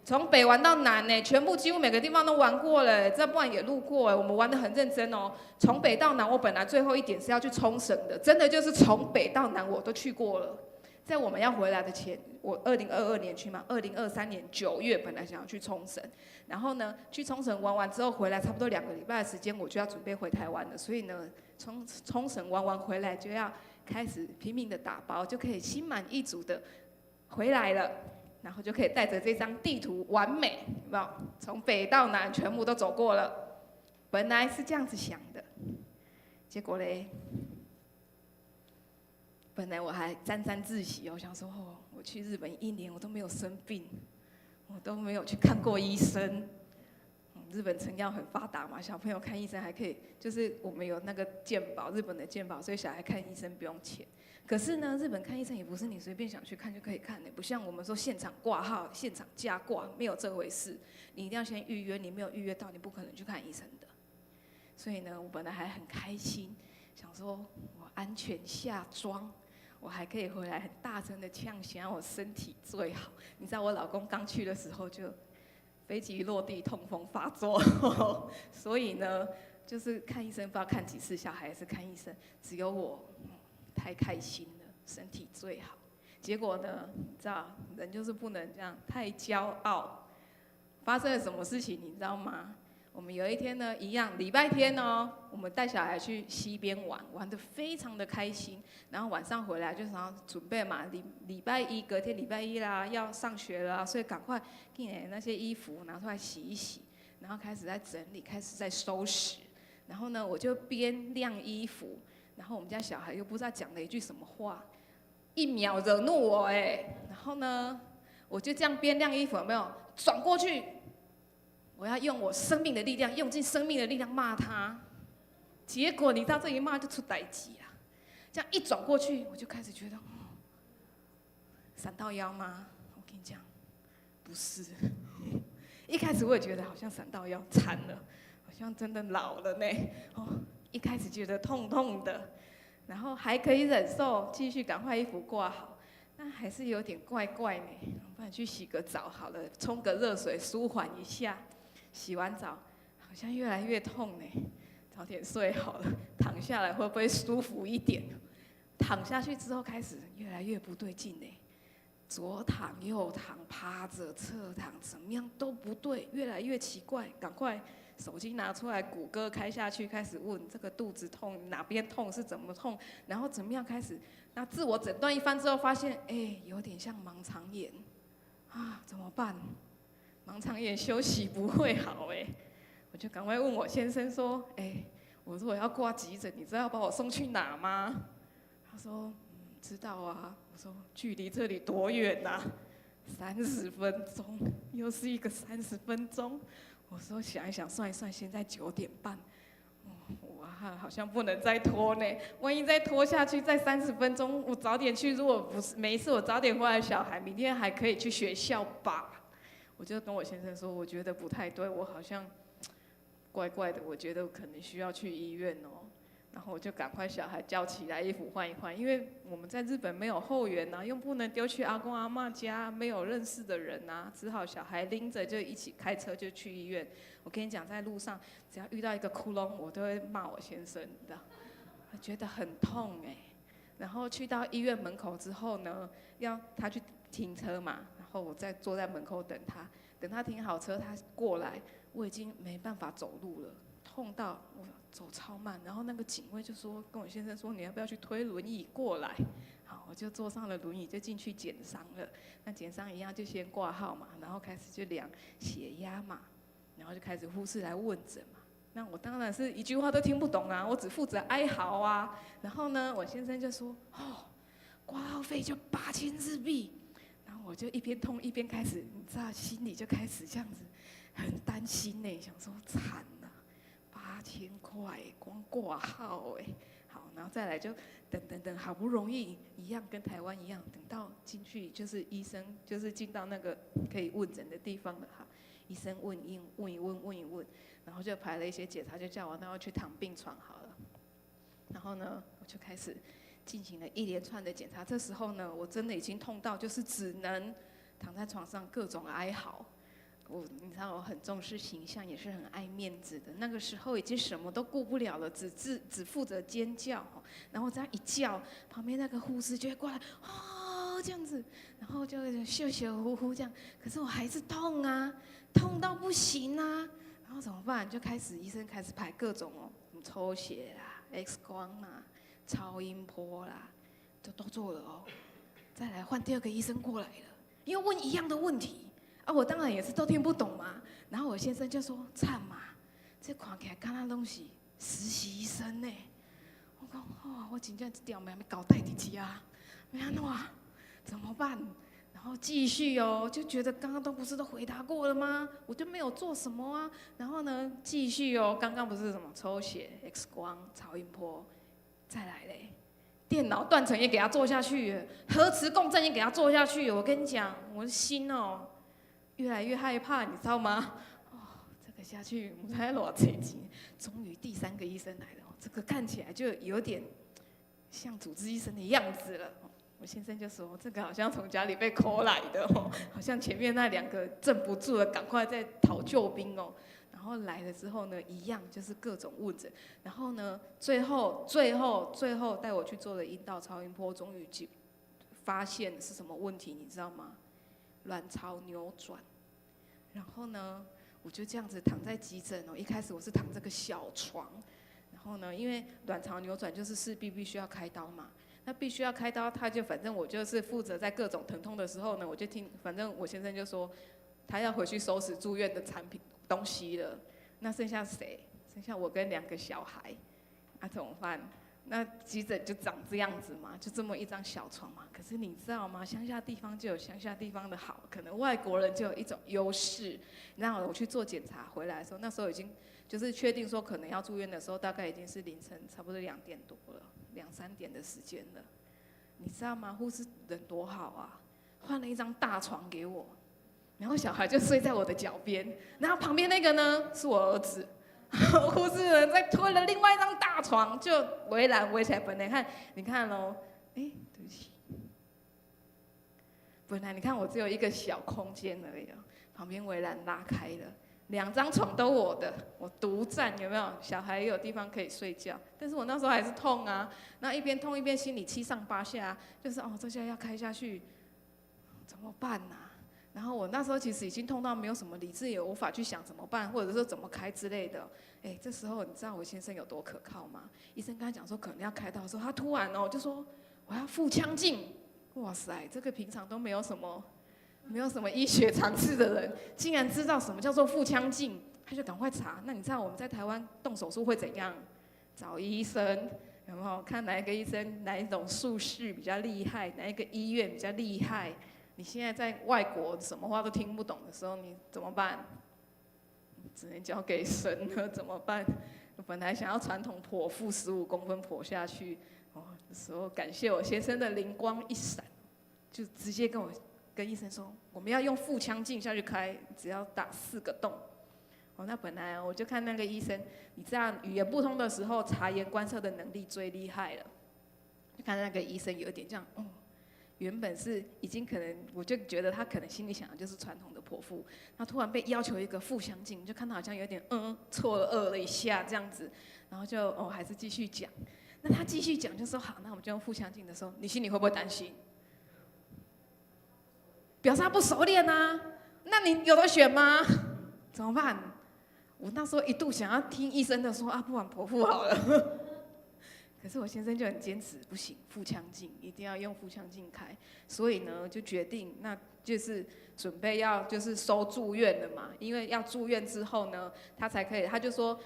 从北玩到南呢，全部几乎每个地方都玩过了，这不然也路过哎，我们玩得很认真哦。从北到南，我本来最后一点是要去冲绳的，真的就是从北到南我都去过了。在我们要回来的前，我2022年去嘛，2023年9月本来想要去冲绳，然后呢去冲绳玩完之后回来，差不多2个礼拜的时间，我就要准备回台湾了。所以呢，冲绳玩完回来就要开始拼命的打包，就可以心满意足的回来了。然后就可以带着这张地图完美，有没有？从北到南全部都走过了。本来是这样子想的，结果嘞，本来我还沾沾自喜哦，想说哦，我去日本1年我都没有生病，我都没有去看过医生。日本成药很发达嘛，小朋友看医生还可以，就是我们有那个健保，日本的健保，所以小孩看医生不用钱。可是呢，日本看医生也不是你随便想去看就可以看的，不像我们说现场挂号、现场加挂，没有这回事。你一定要先预约，你没有预约到，你不可能去看医生的。所以呢，我本来还很开心，想说我安全下庄，我还可以回来很大声的呛响，我身体最好。你知道我老公刚去的时候就飞机落地痛风发作，所以呢，就是看医生不知道看几次，小孩也是看医生，只有我。太开心了，身体最好。结果呢，你知道，人就是不能这样太骄傲。发生了什么事情，你知道吗？我们有一天呢，一样礼拜天哦，我们带小孩去溪边玩，玩得非常的开心。然后晚上回来就想要准备嘛，礼拜一隔天礼拜一啦，要上学了，所以赶快给那些衣服拿出来洗一洗，然后开始在整理，开始在收拾。然后呢，我就边晾衣服。然后我们家小孩又不知道讲了一句什么话，1秒惹怒我哎。然后呢，我就这样边晾衣服，有没有转过去？我要用我生命的力量，用尽生命的力量骂他。结果你知道这一骂就出代志啊！这样一转过去，我就开始觉得，闪到腰吗？我跟你讲，不是。一开始我也觉得好像闪到腰，惨了，好像真的老了呢。哦。一开始觉得痛痛的，然后还可以忍受，继续赶快衣服挂好，但还是有点怪怪呢。不然去洗个澡好了，冲个热水舒缓一下。洗完澡好像越来越痛呢，早点睡好了，躺下来会不会舒服一点？躺下去之后开始越来越不对劲呢，左躺右躺，趴着侧躺，怎么样都不对，越来越奇怪，赶快。手机拿出来，谷歌开下去，开始问这个肚子痛哪边痛是怎么痛，然后怎么样开始，那自我诊断一番之后，发现有点像盲肠炎，啊怎么办？盲肠炎休息不会好我就赶快问我先生说，我如果要挂急诊，你知道要把我送去哪吗？他说知道啊。我说距离这里多远啊？30分钟，又是一个30分钟。我说想一想，算一算，现在9点半，哇，好像不能再拖呢。万一再拖下去，再30分钟，我早点去。如果不是每一次我早点回来，小孩明天还可以去学校吧？我就跟我先生说，我觉得不太对，我好像怪怪的，我觉得可能需要去医院哦。然后我就赶快小孩叫起来，衣服换一换，因为我们在日本没有后援又不能丢去阿公阿嬷家，没有认识的人只好小孩拎着就一起开车就去医院。我跟你讲，在路上只要遇到一个窟窿，我都会骂我先生，你知道，我觉得很痛然后去到医院门口之后呢，要他去停车嘛，然后我再坐在门口等他停好车，他过来，我已经没办法走路了。痛到我走超慢，然后那个警卫就说跟我先生说，你要不要去推轮椅过来？好，我就坐上了轮椅，就进去检伤了。那检伤一样就先挂号嘛，然后开始就量血压嘛，然后就开始护士来问诊嘛。那我当然是一句话都听不懂啊，我只负责哀嚎啊。然后呢，我先生就说挂号费就8000日币。然后我就一边痛一边开始，你知道心里就开始这样子很担心想说惨了。8000块光挂号好，然后再来就等，好不容易一样跟台湾一样，等到进去就是医生就是进到那个可以问诊的地方了哈。医生问一问，然后就排了一些检查，就叫我那要去躺病床好了。然后呢，我就开始进行了一连串的检查。这时候呢，我真的已经痛到就是只能躺在床上各种哀嚎。你知道我很重视形象，也是很爱面子的。那个时候已经什么都顾不了了，只负责尖叫。然后这样一叫，旁边那个护士就会过来，哦这样子，然后就秀秀呼呼这样。可是我还是痛啊，痛到不行啊。然后怎么办？就医生开始排各种什么抽血啦、X 光啦、超音波啦，都做了哦。再来换第二个医生过来了，又问一样的问题。我当然也是都听不懂嘛。然后我先生就说：“惨嘛，这看起来敢若拢是实习医生呢。”我讲：“我真正这条命要交代伫遮，要安怎？怎么办？”然后继续就觉得刚刚不是都回答过了吗？我就没有做什么啊。然后呢，继续刚刚不是什么抽血、X 光、超音波，再来嘞。电脑断层也给他做下去，核磁共振也给他做下去。我跟你讲，我的心越来越害怕，你知道吗？这个下去，我才偌济钱。终于第3个医生来了，这个看起来就有点像主治医生的样子了。我先生就说，这个好像从家里被 call 来的好像前面那2个镇不住了，赶快在讨救兵然后来了之后呢，一样就是各种问诊。然后呢，最后带我去做了阴道超音波，终于发现是什么问题，你知道吗？卵巢扭转。然后呢，我就这样子躺在急诊一开始我是躺这个小床，然后呢，因为卵巢扭转就是势必须要开刀嘛，那必须要开刀，反正我就是负责在各种疼痛的时候呢，我就反正我先生就说他要回去收拾住院的产品东西了，那剩下谁？剩下我跟2个小孩，怎么办？那急诊就长这样子嘛，就这么一张小床嘛。可是你知道吗？乡下地方就有乡下地方的好，可能外国人就有一种优势。然后我去做检查回来的时候，那时候已经就是确定说可能要住院的时候，大概已经是凌晨差不多2点多了，2、3点的时间了。你知道吗？护士人多好啊，换了一张大床给我，然后小孩就睡在我的脚边，然后旁边那个呢是我儿子。护士人再推了另外一张大床，就围栏围起来。本来你看对不起，本来你看我只有一个小空间而已旁边围栏拉开了，2张床都我的，我独占，有没有？小孩也有地方可以睡觉，但是我那时候还是痛啊，那一边痛一边心里7上8下，就是这下要开下去，怎么办啊？然后我那时候其实已经痛到没有什么理智，也无法去想怎么办，或者说怎么开之类的。这时候你知道我先生有多可靠吗？医生跟他讲说可能要开刀的时候，他突然就说我要腹腔镜。哇塞，这个平常都没有什么医学常识的人，竟然知道什么叫做腹腔镜，他就赶快查。那你知道我们在台湾动手术会怎样？找医生，有没有看哪一个医生哪一种术式比较厉害，哪一个医院比较厉害？你现在在外国什么话都听不懂的时候，你怎么办？只能交给神了，怎么办？我本来想要传统剖腹15公分剖下去，这时候感谢我先生的灵光一闪，就直接跟医生说，我们要用腹腔镜下去开，只要打4个洞。那本来我就看那个医生，你这样语言不通的时候，察言观色的能力最厉害了。就看那个医生有一点这样，原本是已经可能，我就觉得他可能心里想的就是传统的剖腹，他突然被要求一个腹腔镜，就看他好像有点错愕了一下这样子，然后就还是继续讲。那他继续讲就说好，那我们就用腹腔镜的时候，你心里会不会担心？表示他不熟练啊，那你有得选吗？怎么办？我那时候一度想要听医生的说不然剖腹好了。可是我先生就很坚持，不行，腹腔镜一定要用腹腔镜开，所以呢就决定，那就是准备要就是收住院了嘛，因为要住院之后呢，他才可以，他就说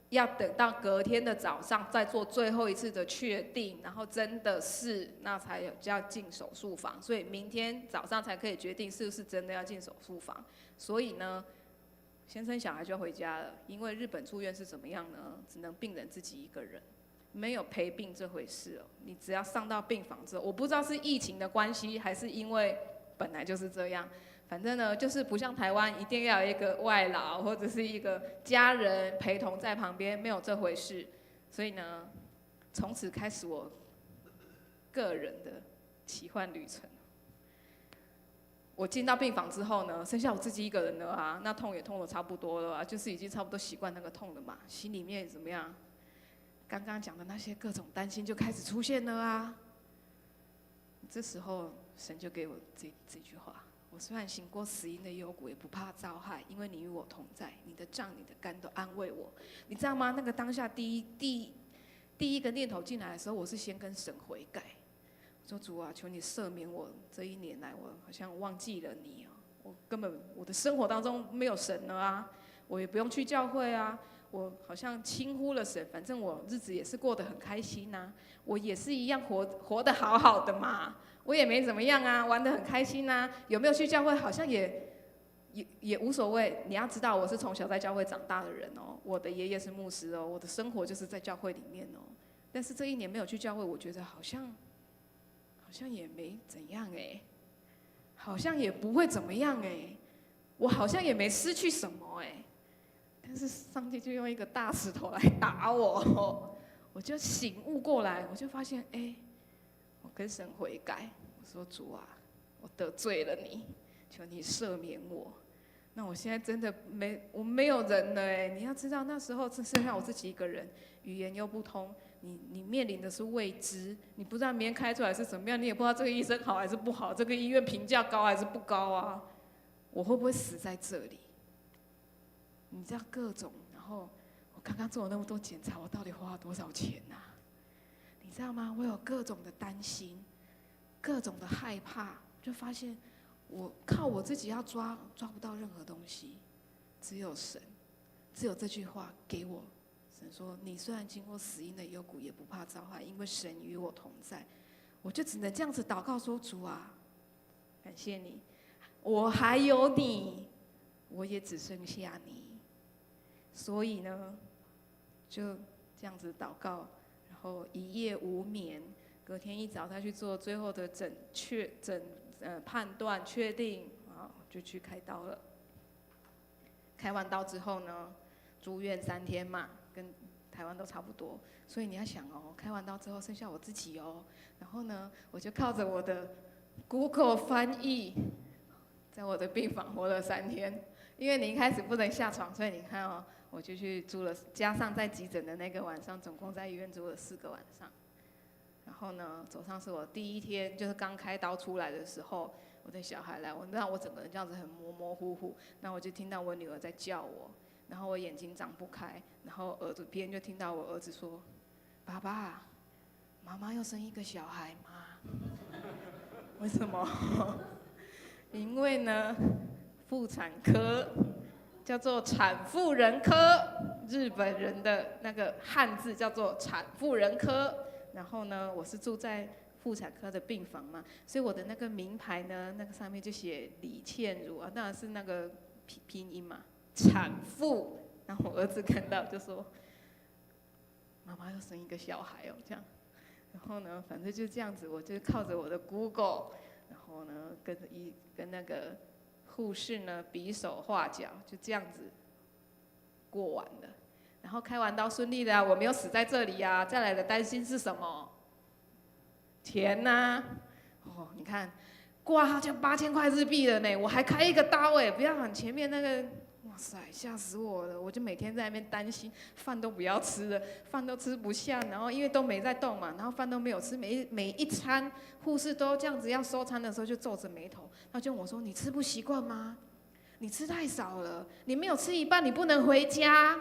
要等到隔天的早上再做最后一次的确定，然后真的是那才要进手术房，所以明天早上才可以决定是不是真的要进手术房。所以呢，先生小孩就回家了，因为日本住院是怎么样呢？只能病人自己一个人。没有陪病这回事哦。你只要上到病房之后，我不知道是疫情的关系，还是因为本来就是这样。反正呢，就是不像台湾一定要有一个外劳或者是一个家人陪同在旁边，没有这回事。所以呢，从此开始我个人的奇幻旅程。我进到病房之后呢，剩下我自己一个人了啊，那痛也痛得差不多了啊，就是已经差不多习惯那个痛了嘛，心里面怎么样？刚刚讲的那些各种担心就开始出现了啊。这时候神就给我这句话：我虽然行过死荫的幽谷，也不怕遭害，因为你与我同在，你的杖、你的竿都安慰我。你知道吗？那个当下第一个念头进来的时候，我是先跟神悔改。我说主啊，求你赦免我这一年来，我好像忘记了你哦，我根本我的生活当中没有神了啊，我也不用去教会啊，我好像轻忽了神，反正我日子也是过得很开心呐，我也是一样活得好好的嘛，我也没怎么样啊，玩得很开心呐，有没有去教会好像也无所谓。你要知道，我是从小在教会长大的人哦，我的爷爷是牧师哦，我的生活就是在教会里面哦。但是这一年没有去教会，我觉得好像也没怎样哎，好像也不会怎么样哎，我好像也没失去什么哎。但是上帝就用一个大石头来打我，我就醒悟过来，我就发现哎，我跟神悔改，我说主啊，我得罪了你，求你赦免我。那我现在真的我没有人了哎，你要知道那时候只剩下我自己一个人，语言又不通，你面临的是未知，你不知道明天开出来是怎么样，你也不知道这个医生好还是不好，这个医院评价高还是不高啊，我会不会死在这里？你知道各种，然后我刚刚做了那么多检查，我到底花了多少钱啊？你知道吗？我有各种的担心，各种的害怕，就发现我靠我自己要抓不到任何东西，只有神，只有这句话给我。神说：“你虽然经过死荫的幽谷，也不怕遭害，因为神与我同在。”我就只能这样子祷告说：“主啊，感谢你，我还有你，我也只剩下你。”所以呢，就这样子祷告，然后一夜无眠，隔天一早再去做最后的判断确定，啊，就去开刀了。开完刀之后呢，住院3天嘛，跟台湾都差不多。所以你要想哦，开完刀之后剩下我自己哦，然后呢，我就靠着我的 Google 翻译，在我的病房活了3天。因为你一开始不能下床，所以你看哦，我就去住了，加上在急诊的那个晚上，总共在医院住了4个晚上。然后呢，早上是我第一天，就是刚开刀出来的时候，我的小孩来，让我整个人这样子很模模糊糊。那我就听到我女儿在叫我，然后我眼睛张不开，然后耳边就听到我儿子说：“爸爸，妈妈要生一个小孩吗？”为什么？因为呢，妇产科叫做产妇人科，日本人的那个汉字叫做产妇人科。然后呢，我是住在妇产科的病房嘛，所以我的那个名牌呢，那个上面就写李倩如啊，当然是那个拼音嘛，产妇。然后我儿子看到就说：“妈妈要生一个小孩哦，这样。”然后呢，反正就这样子，我就靠着我的 Google， 然后呢，跟那个护士呢比手画脚，就这样子过完了。然后开完刀顺利的啊，我没有死在这里啊。再来的担心是什么？钱呐、哦，你看，挂号就8000块日币了呢，我还开一个刀哎，不要喊前面那个，哇塞，吓死我了！我就每天在那边担心，饭都不要吃了，饭都吃不下，然后因为都没在动嘛，然后饭都没有吃，每一餐护士都这样子要收餐的时候就皱着眉头，他就问我说：“你吃不习惯吗？你吃太少了，你没有吃一半，你不能回家。”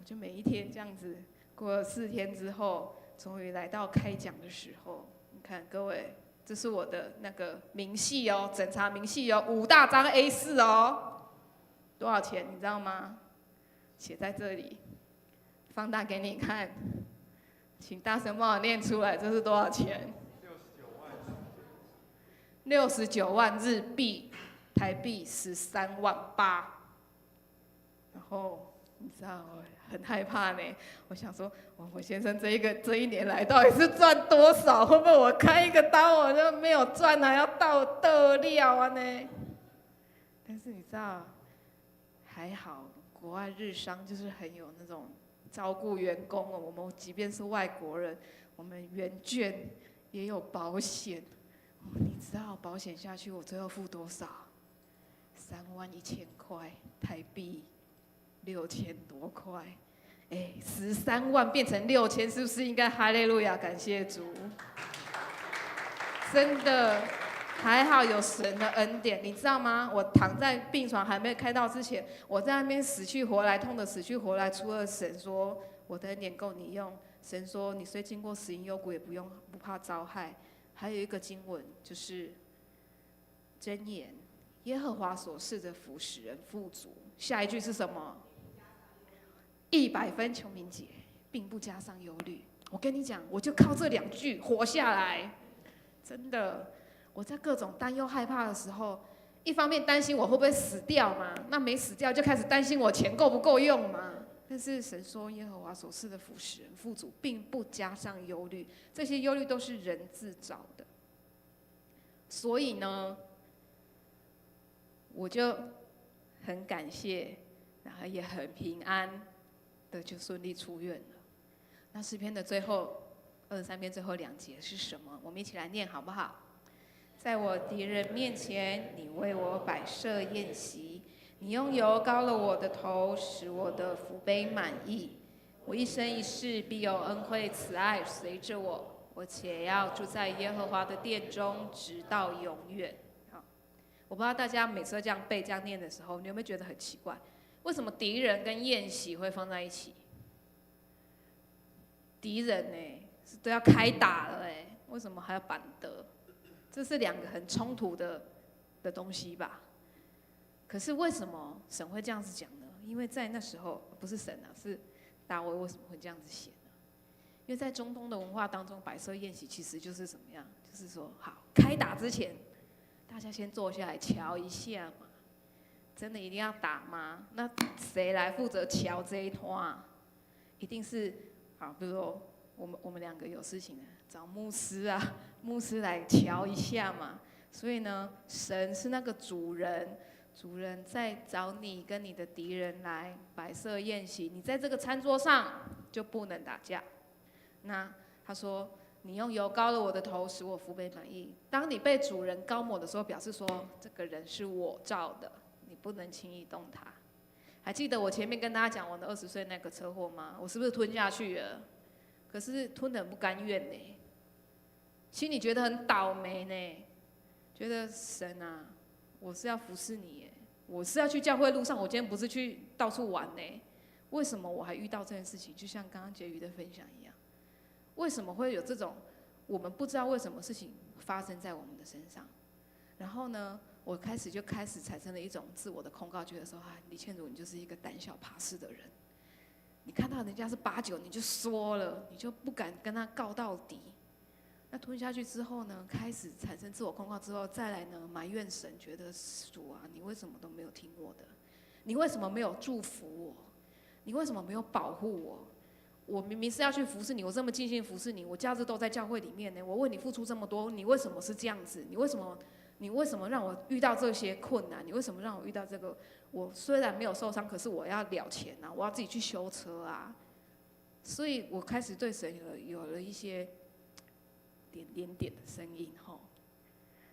我就每一天这样子过了4天之后，终于来到开讲的时候。你看各位，这是我的那个明细哦，诊查明细哦，5大张 A4 哦，多少钱你知道吗？写在这里，放大给你看，请大声帮我念出来，这是多少钱？69万日币，台币13万8。然后你知道我很害怕呢。我想说，我先生这一年来到底是赚多少？会不会我开一个刀我就没有赚，还要倒料啊呢？但是你知道，还好国外日商就是很有那种照顾员工，我们即便是外国人，我们原券也有保险。你知道保险下去我最后付多少？31000块台币，6000多块。13万变成6000，是不是应该哈利路亚感谢主？真的还好有神的恩典，你知道吗？我躺在病床还没开刀之前，我在那边死去活来，痛的死去活来。除了神说我的恩典够你用，神说你虽经过死荫幽谷，也不怕遭害。还有一个经文就是箴言，耶和华所赐的福使人富足。下一句是什么？100分穷民节，并不加上忧虑。我跟你讲，我就靠这2句活下来，真的。我在各种担忧害怕的时候，一方面担心我会不会死掉嘛，那没死掉就开始担心我钱够不够用嘛。但是神说耶和华所赐的福使人富足，并不加上忧虑，这些忧虑都是人自找的。所以呢，我就很感谢，然后也很平安的就顺利出院了。那诗篇的最后23篇最后2节是什么？我们一起来念好不好？在我敌人面前，你为我摆设宴席，你用油膏了我的头，使我的福杯满溢。我一生一世必有恩惠慈爱随着我，我且要住在耶和华的殿中，直到永远。好，我不知道大家每次这样背、这样念的时候，你有没有觉得很奇怪？为什么敌人跟宴席会放在一起？敌人呢，都要开打了为什么还要板德？这是2个很冲突的东西吧？可是为什么神会这样子讲呢？因为在那时候不是神啊，是大卫为什么会这样子写呢？因为在中东的文化当中，摆设宴席其实就是怎么样？就是说，好，开打之前，大家先坐下来瞧一下嘛。真的一定要打吗？那谁来负责瞧这一团啊？一定是好，比如说我们2个有事情呢，找牧师啊，牧师来瞧一下嘛。所以呢，神是那个主人，主人在找你跟你的敌人来摆设宴席，你在这个餐桌上就不能打架。那他说，你用油膏了我的头，使我福杯满溢。当你被主人膏抹的时候，表示说这个人是我造的，你不能轻易动他。还记得我前面跟大家讲我的20岁那个车祸吗？我是不是吞下去了？可是吞得很不甘愿呢，心里觉得很倒霉呢，觉得神啊，我是要服侍你耶，我是要去教会路上，我今天不是去到处玩呢，为什么我还遇到这件事情？就像刚刚婕妤的分享一样，为什么会有这种我们不知道为什么事情发生在我们的身上？然后呢，我开始产生了一种自我的控告，觉得说李倩茹你就是一个胆小怕事的人。你看到人家是89，你就说了，你就不敢跟他告到底。那吞下去之后呢，开始产生自我控告之后，再来呢埋怨神，觉得主啊，你为什么都没有听我的？你为什么没有祝福我？你为什么没有保护我？我明明是要去服侍你，我这么尽心服侍你，我假日都在教会里面呢，我为你付出这么多，你为什么是这样子？你为什么让我遇到这些困难？你为什么让我遇到这个？我虽然没有受伤，可是我要了钱啊，我要自己去修车啊。所以我开始对神有了一些点的声音吼。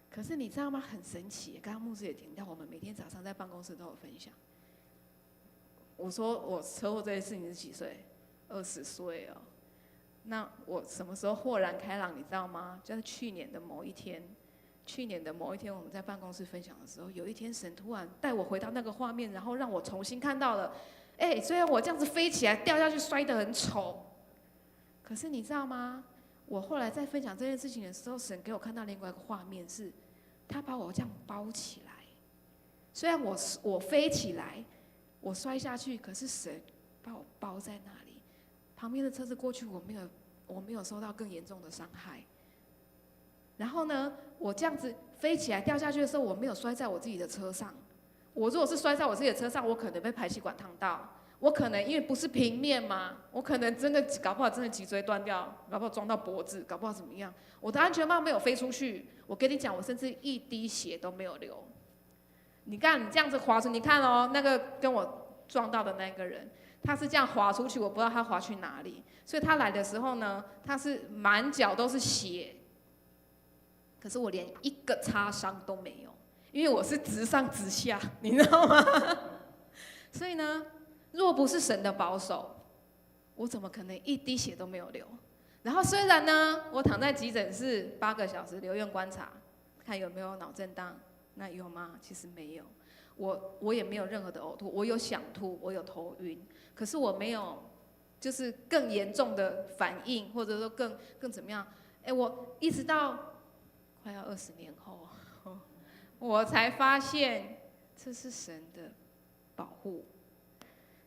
可是你知道吗？很神奇，刚刚牧师也提到，我们每天早上在办公室都有分享。我说我车祸这件事情是几岁？20岁哦。那我什么时候豁然开朗？你知道吗？就是去年的某一天，我们在办公室分享的时候，有一天神突然带我回到那个画面，然后让我重新看到了，虽然我这样子飞起来掉下去摔得很丑，可是你知道吗？我后来在分享这件事情的时候，神给我看到另外一个画面是，他把我这样包起来。虽然我飞起来，我摔下去，可是神把我包在那里。旁边的车子过去，我没有受到更严重的伤害。然后呢，我这样子飞起来掉下去的时候，我没有摔在我自己的车上。我如果是摔在我自己的车上，我可能被排气管烫到，我可能因为不是平面嘛，我可能真的搞不好真的脊椎断掉，搞不好撞到脖子，搞不好怎么样。我的安全帽没有飞出去，我跟你讲，我甚至一滴血都没有流。你看你这样子滑出，你看哦，那个跟我撞到的那个人，他是这样滑出去，我不知道他滑去哪里。所以他来的时候呢，他是满脚都是血，可是我连一个擦伤都没有，因为我是直上直下，你知道吗？所以呢。若不是神的保守，我怎么可能一滴血都没有流？然后虽然呢，我躺在急诊室8个小时留院观察，看有没有脑震荡，那有吗？其实没有，我也没有任何的呕吐，我有想吐，我有头晕，可是我没有就是更严重的反应，或者说更怎么样？哎，我一直到快要20年后，我才发现这是神的保护。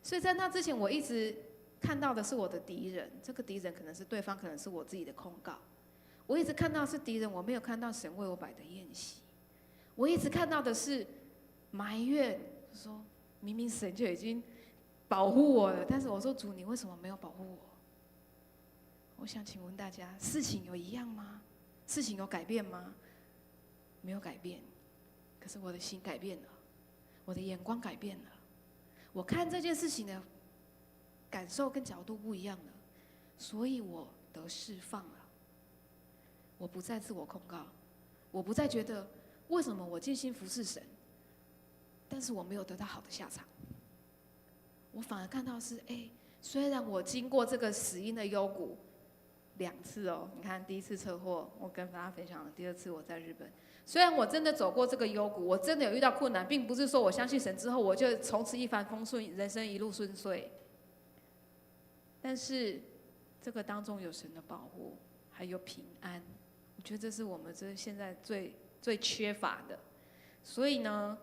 所以在那之前，我一直看到的是我的敌人，这个敌人可能是对方，可能是我自己的控告。我一直看到是敌人，我没有看到神为我摆的宴席。我一直看到的是埋怨，说明明神就已经保护我了，但是我说主，你为什么没有保护我？我想请问大家，事情有一样吗？事情有改变吗？没有改变，可是我的心改变了，我的眼光改变了。我看这件事情的感受跟角度不一样了，所以我得释放了。我不再自我控告，我不再觉得为什么我尽心服侍神，但是我没有得到好的下场。我反而看到是，虽然我经过这个死荫的幽谷2次哦，你看第1次车祸，我跟大家分享了；第2次我在日本。虽然我真的走过这个幽谷，我真的有遇到困难，并不是说我相信神之后我就从此一帆风顺，人生一路顺遂。但是这个当中有神的保护，还有平安，我觉得这是我们这现在最缺乏的。所以呢，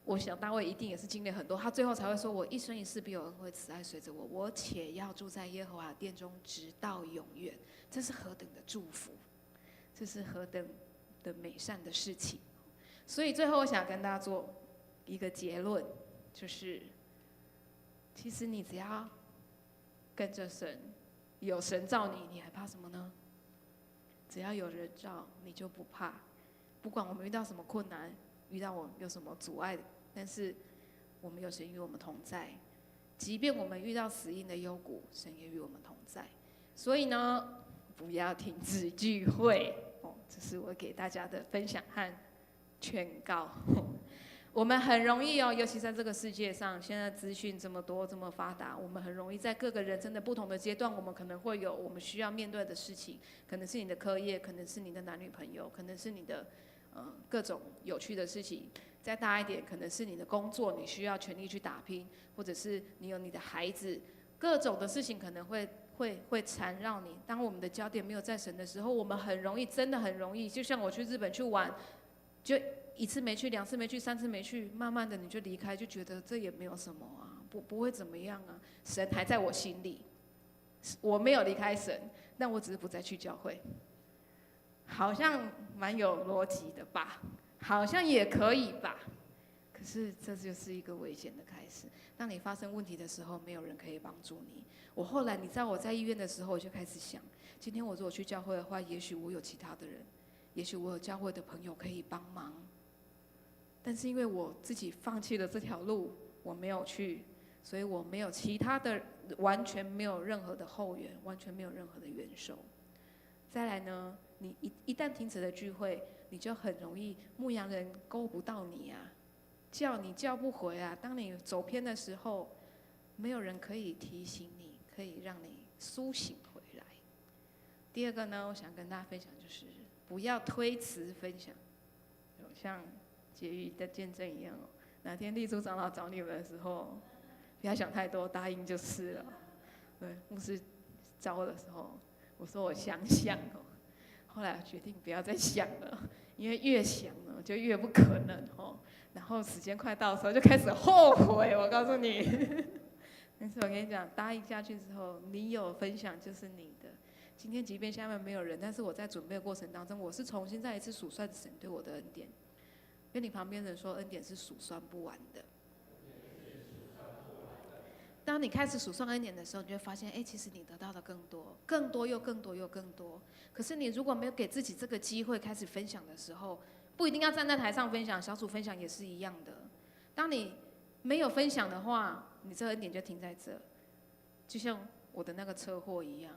我想大卫一定也是经历很多，他最后才会说：“我一生一世必有恩惠慈爱随着我，我且要住在耶和华的殿中，直到永远。”这是何等的祝福，这是何等的美善的事情。所以最后我想跟大家做一个结论，就是其实你只要跟着神，有神照你，你还怕什么呢？只要有人照，你就不怕。不管我们遇到什么困难，遇到我有什么阻碍，但是我们有神与我们同在。即便我们遇到死荫的幽谷，神也与我们同在。所以呢，不要停止聚会。这是我给大家的分享和劝告。我们很容易哦，尤其在这个世界上，现在资讯这么多，这么发达，我们很容易在各个人生的不同的阶段，我们可能会有我们需要面对的事情，可能是你的课业，可能是你的男女朋友，可能是你的各种有趣的事情。再大一点，可能是你的工作，你需要全力去打拼，或者是你有你的孩子，各种的事情可能会缠绕你。当我们的焦点没有在神的时候，我们很容易，真的很容易，就像我去日本去玩，就1次没去，2次没去，3次没去，慢慢的你就离开，就觉得这也没有什么啊，不会怎么样啊。神还在我心里，我没有离开神，但我只是不再去教会，好像蛮有逻辑的吧？好像也可以吧？可是这就是一个危险的开始。当你发生问题的时候，没有人可以帮助你。我后来，你知道我在医院的时候，我就开始想，今天我如果去教会的话，也许我有其他的人，也许我有教会的朋友可以帮忙。但是因为我自己放弃了这条路，我没有去，所以我没有其他的，完全没有任何的后援，完全没有任何的援手。再来呢，你一旦停止了聚会，你就很容易牧羊人勾不到你啊，叫你叫不回啊。当你走偏的时候，没有人可以提醒你，可以让你苏醒回来。第二个呢，我想跟大家分享就是不要推辞分享，像婕妤的见证一样哦。哪天立柱长老找你们的时候，不要想太多，答应就是了。对，牧师找我的时候，我说我想想哦，后来决定不要再想了，因为越想呢就越不可能哦。然后时间快到的时候就开始后悔，我告诉你。但是我跟你讲，答应下去之后，你有分享就是你的。今天即便下面没有人，但是我在准备的过程当中，我是重新再一次数算神对我的恩典。跟你旁边人说，恩典是数算不完的。当你开始数算恩典的时候，你就会发现，其实你得到的更多，更多又更多又更多。可是你如果没有给自己这个机会开始分享的时候，不一定要站在台上分享，小组分享也是一样的。当你没有分享的话，你这个恩典就停在这，就像我的那个车祸一样。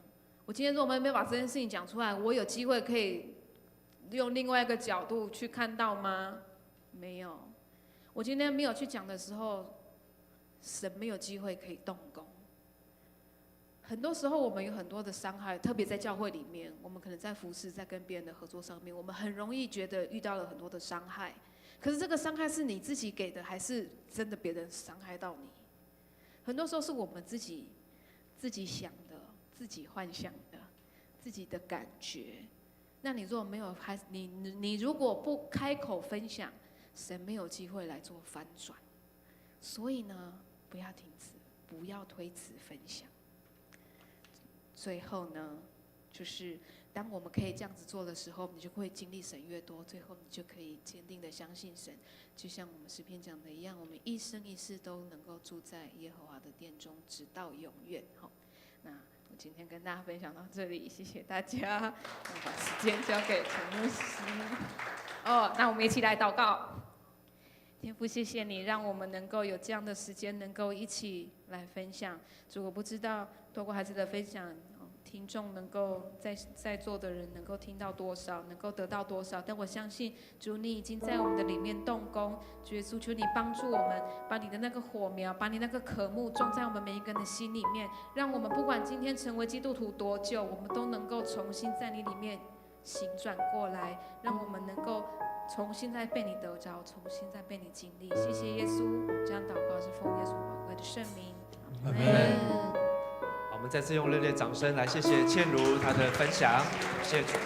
我今天如果没有把这件事情讲出来，我有机会可以用另外一个角度去看到吗？没有。我今天没有去讲的时候，神没有机会可以动工。很多时候我们有很多的伤害，特别在教会里面，我们可能在服事、在跟别人的合作上面，我们很容易觉得遇到了很多的伤害。可是这个伤害是你自己给的，还是真的别人伤害到你？很多时候是我们自己想的、自己幻想的、自己的感觉。那你如果没有你如果不开口分享，神没有机会来做翻转。所以呢，不要停止，不要推迟分享。最后呢，就是当我们可以这样子做的时候，你就会经历神越多，最后你就可以坚定的相信神。就像我们诗篇讲的一样，我们一生一世都能够住在耶和华的殿中，直到永远。好，那我今天跟大家分享到这里，谢谢大家。我把时间交给陈牧师。那我们一起来祷告。天父，谢谢你让我们能够有这样的时间，能够一起来分享。主，我不知道透过孩子的分享，听众能够在座的人能够听到多少，能够得到多少，但我相信主你已经在我们的里面动工。主耶稣，求你帮助我们，把你的那个火苗，把你那个渴慕种在我们每一个人的心里面，让我们不管今天成为基督徒多久，我们都能够重新在你里面醒转过来，让我们能够重新再被你得着，重新再被你经历。谢谢耶稣，我们这样祷告是奉耶稣宝贵的圣名。阿门。好，我们再次用热烈掌声来谢谢倩如她的分享，谢谢主。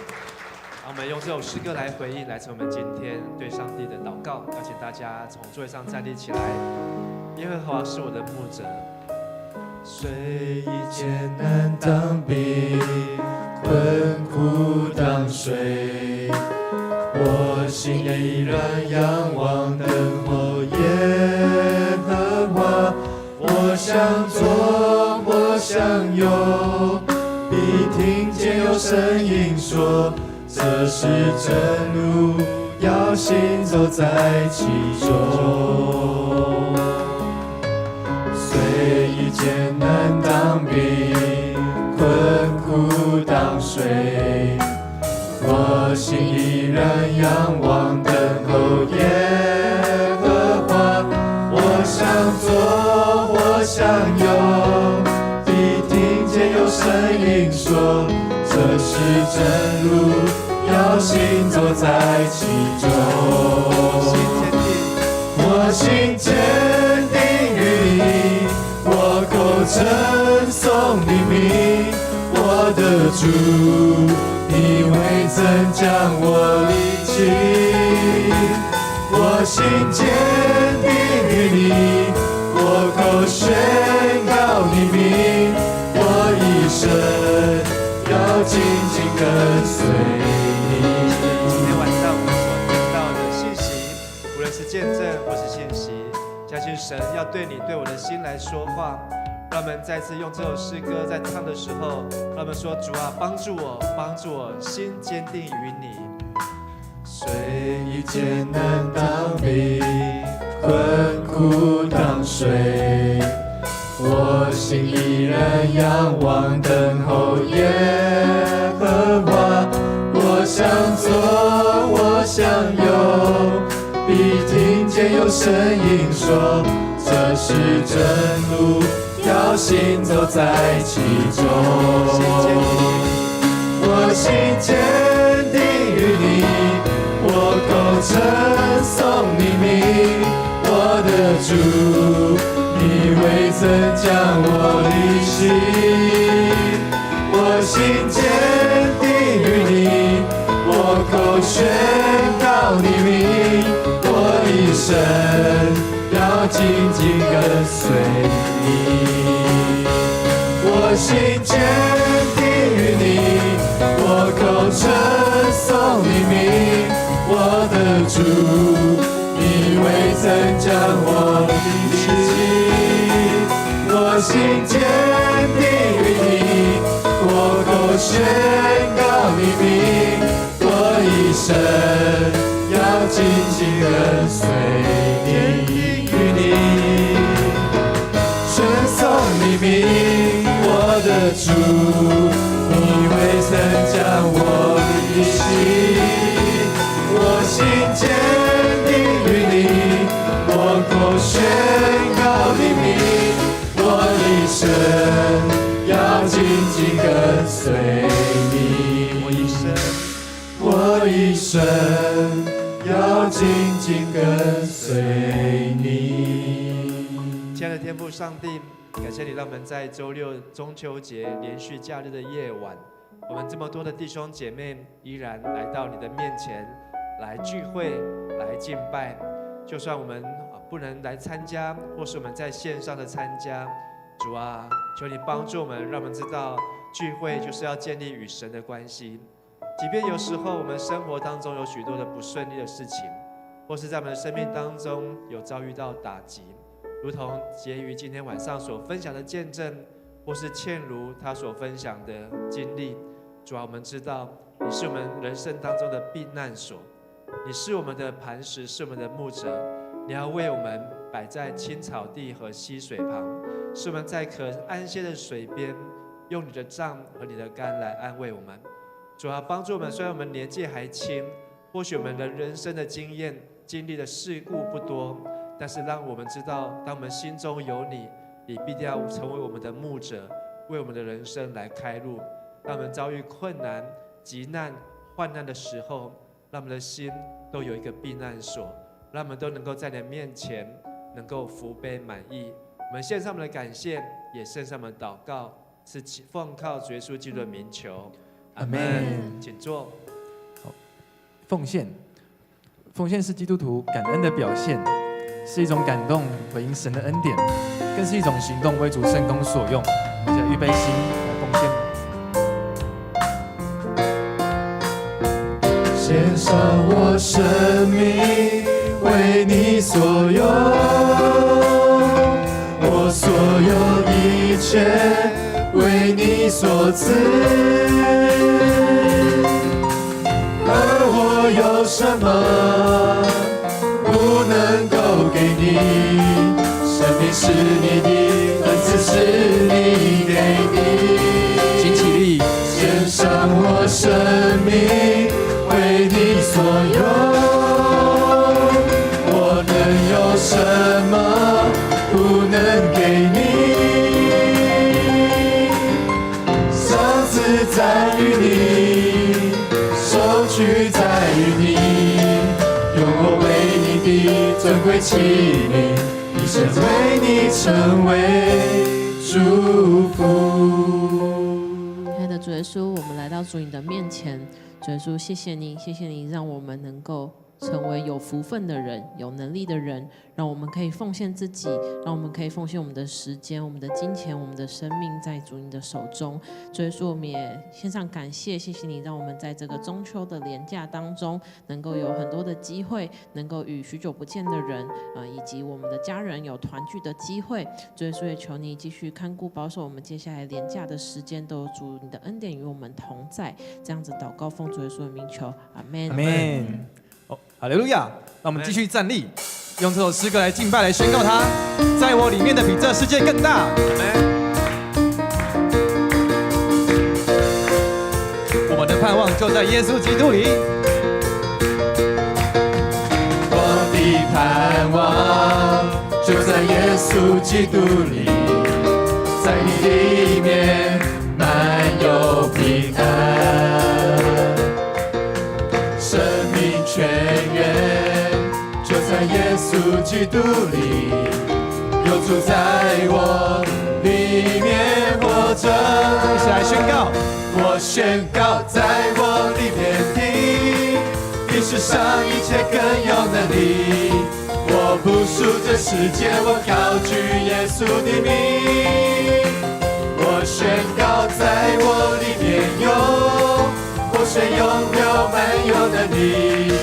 让我们用这首诗歌来回应，来成我们今天对上帝的祷告。邀请大家从座位上站立起来。耶和华是我的牧者，水一艰难当兵，困苦当水。我心依然仰望等候耶和华。我想做，我想有，必听见有声音说，这是真路，要行走在其中。虽已艰难当兵，困苦当水，我心依然仰望等候耶和华。我想做，我想有，必听见有声音说，这是真路，要行走在其中。我心坚定于你，我口称颂你名，我的主，你未曾将我离弃。我心坚定于你，我口宣告你名，我一生要紧紧跟随你。今天晚上我们所听到的信息，无论是见证或是信息，相信神要对你对我的心来说话。让我们再次用这首诗歌在唱的时候，让我们说：主啊，帮助我，帮助我，心坚定于你。虽已艰难当兵，困苦当水，我心依然仰望等候耶和华。我想做，我想有，必听见有声音说，这是真路，要行走在其中。我心坚定于你，我口称颂你名，我的主，你未曾将我离弃。我心坚定于你，我口宣告你名，我一生要紧紧跟随你。我心坚定于你，我口称颂你名，我的主，你未曾将我离弃。我心坚定于你，我够宣告你名，我一生要紧紧跟随你，与你顺从你名，我的主，你未曾将我离弃，我心坚定于你，我口宣告你名，我一生要紧紧跟随你，我一生要紧紧跟随你。亲爱的天父上帝，感谢你让我们在周六中秋节连续假日的夜晚，我们这么多的弟兄姐妹依然来到你的面前来聚会来敬拜。就算我们不能来参加，或是我们在线上的参加，主啊，求你帮助我们，让我们知道聚会就是要建立与神的关系。即便有时候我们生活当中有许多的不顺利的事情，或是在我们的生命当中有遭遇到打击，如同结于今天晚上所分享的见证，或是倩如她所分享的经历，主啊，我们知道你是我们人生当中的避难所，你是我们的磐石，是我们的牧者，你要为我们摆在青草地和溪水旁，是我们在可安歇的水边，用你的杖和你的竿来安慰我们。主啊，帮助我们，虽然我们年纪还轻，或许我们的人生的经验经历的事故不多，但是让我们知道，当我们心中有你，你必定要成为我们的牧者，为我们的人生来开路。让我们遭遇困难、急难、患难的时候，让我们的心都有一个避难所，让我们都能够在你的面前能够福杯满溢。我们献上我们的感谢，也献上我们的祷告，是奉靠主耶稣基督的名求，阿们。请坐。奉献是基督徒感恩的表现，是一种感动回应神的恩典，更是一种行动为主圣工所用。大家预备心来奉献。献上我生命为你所用，我所有一切为你所赐，而我有什么不能够给你？生命是你的，恩赐是你给的。请起立，献上我生命为你所用，我能有什么不能给你？赏赐在于你，收取在于你，用我为你的尊贵器皿，一生为你成为祝福。亲爱的主耶稣，我们来到主你的面前，主耶稣，谢谢你，谢谢你，让我们能够成为有福分的人，有能力的人，让我们可以奉献自己，让我们可以奉献我们的时间、我们的金钱、我们的生命在主你的手中。主耶稣，我们也献上感谢，谢谢你，让我们在这个中秋的连假当中，能够有很多的机会，能够与许久不见的人，以及我们的家人有团聚的机会。主耶稣，也求你继续看顾保守我们接下来连假的时间，都有主你的恩典与我们同在。这样子祷告，奉主耶稣的名求，阿们。阿们。哈利路亚！让我们继续站立，用这首诗歌来敬拜，来宣告他，在我里面的比这世界更大。我们的盼望就在耶稣基督里。我的盼望就在耶稣基督里，在你里面满有平安。生命泉源就在耶稣基督里，有主在我里面活着。一起来宣告，我宣告在我里面的，比世上一切更有能力。我不属这世界，我高举耶稣的名。我宣告在我里面有活水涌流满有能力，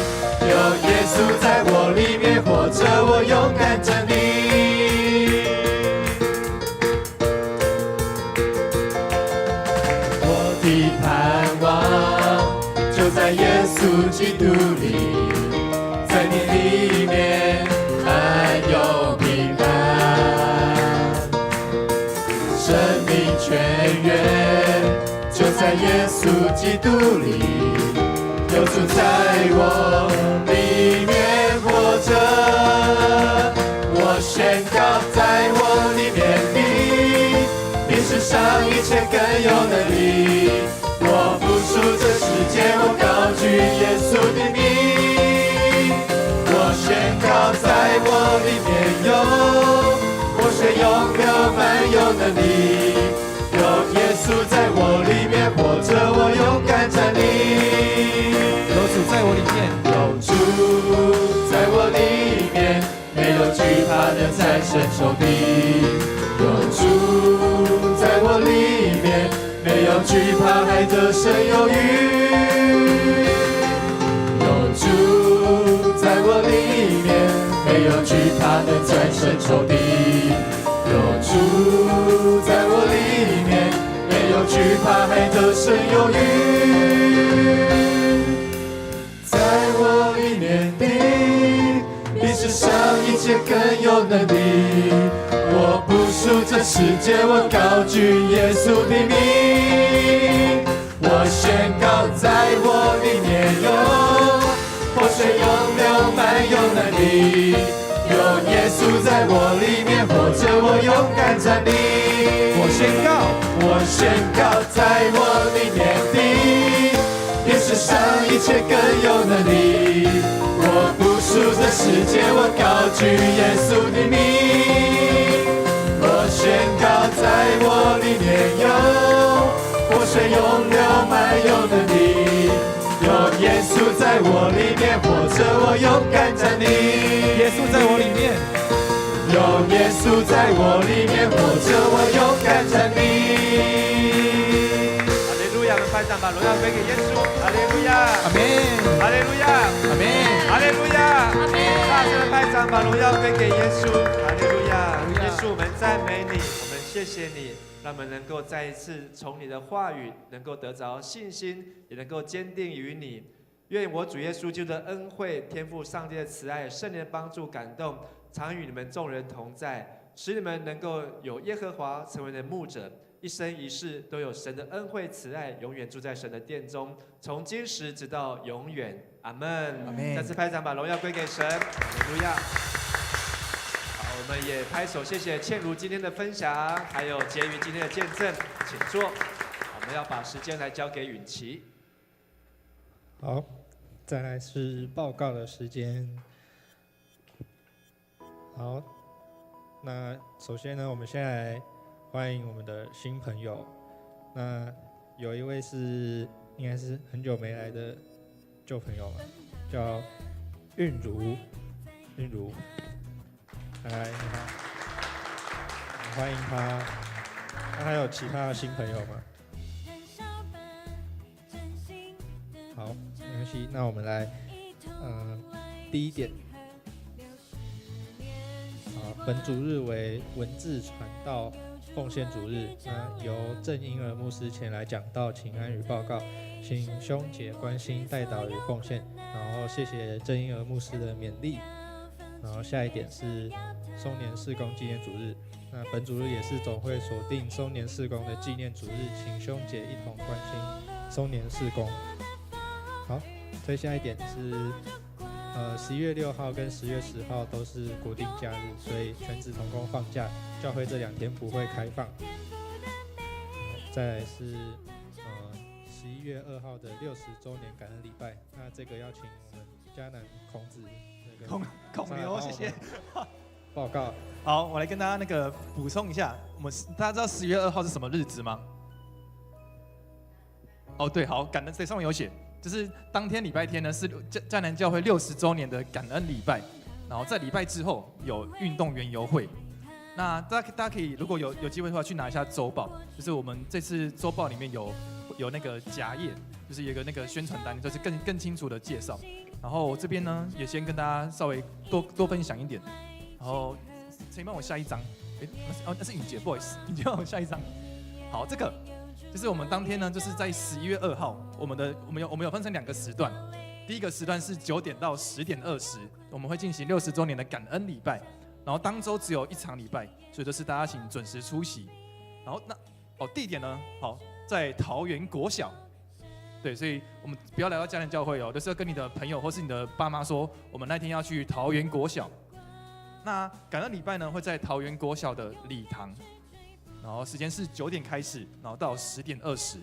有耶稣在我里面活着，我勇敢站立。在耶稣基督里，有主在我里面活着。我宣告，在我里面的，比世上一切更有能力。我不属这世界，我高举耶稣的名。我宣告，在我里面有活水永流满有能力。有耶稣在我里面活着，我勇敢站立。有主在我里面，有主在我里面，没有惧怕的战胜仇敌。有主在我里面，没有惧怕还得胜有余。有主在我里面，没有惧怕的战胜仇敌。有主在我里面，没有惧怕还得胜有余。在我里面的，比世上一切更有能力。我不属这世界，我高举耶稣的名。我宣告，在我里面有活水永流满有能力。有耶稣在我里面活着，我勇敢站立。我宣告，在我里面的，比世上一切更有能力。我不属这世界，我高举耶稣的名。我宣告，在我里面有活水永流满有能力。有耶稣在我里面活着，我勇敢站立。耶稣在我里面，有耶稣在我里面活着，我勇敢站立。哈利路亚！我们拍掌，把荣耀归给耶稣。哈利路亚！阿门，哈利路亚！阿门，哈利路亚！阿门！大声的拍掌，把荣耀归给耶稣。哈利路亚！耶稣，我们赞美你，我们谢谢你，让我们能够再一次从你的话语能够得着信心，也能够坚定于你。愿我主耶稣基督的恩惠、天父上帝的慈爱、圣灵的帮助、感动，常与你们众人同在，使你们能够有耶和华成为你的牧者，一生一世都有神的恩惠慈爱，永远住在神的殿中，从今时直到永远。阿门。阿门。再次拍掌，把荣耀归给神。哈利路亚。好，我们也拍手，谢谢倩如今天的分享，还有婕妤今天的见证，请坐。我们要把时间来交给允琪。好，再来是报告的时间。好，那首先呢，我们先来欢迎我们的新朋友。那有一位是应该是很久没来的旧朋友了，叫韵如。韵如，嗨，你好，欢迎他。那还有其他的新朋友吗？好，没关系。那我们来，第一点，本主日为文字传道奉献主日，那由郑婴儿牧师前来讲道、请安与报告，请兄姐关心代祷与奉献，然后谢谢郑婴儿牧师的勉励。然后下一点是松年事工纪念主日，那本主日也是总会锁定松年事工的纪念主日，请兄姐一同关心松年事工。好，再下一点是11月6号跟10月10号都是国定假日，所以全职同工放假，教会这2天不会开放。再来是11月2号的60周年感恩礼拜，那这个要请我们迦南孔子那个孔牛，谢谢。报告。好，我来跟大家补充一下，大家知道11月2号是什么日子吗？哦，对，好，感恩这上面有写。就是当天礼拜天呢，是迦南教会60周年的感恩礼拜，然后在礼拜之后有运动园游会。那大家可以如果有机会的话，去拿一下周报，就是我们这次周报里面有那个夹页，就是有一个那个宣传单，就是更清楚的介绍。然后我这边呢也先跟大家稍微多分享一点。然后请帮我下一张，那是允杰 ，boys， 允杰帮我下一张。好，这个。就是我们当天呢，就是在11月2号，我们有分成2个时段。第一个时段是9点到10点20，我们会进行60周年的感恩礼拜。然后当周只有1场礼拜，所以就是大家请准时出席。然后地点呢，好，在桃园国小。对，所以我们不要来到家人教会哦，就是要跟你的朋友或是你的爸妈说，我们那天要去桃园国小。那感恩礼拜呢，会在桃园国小的礼堂，然后时间是9点开始，然后到10点20。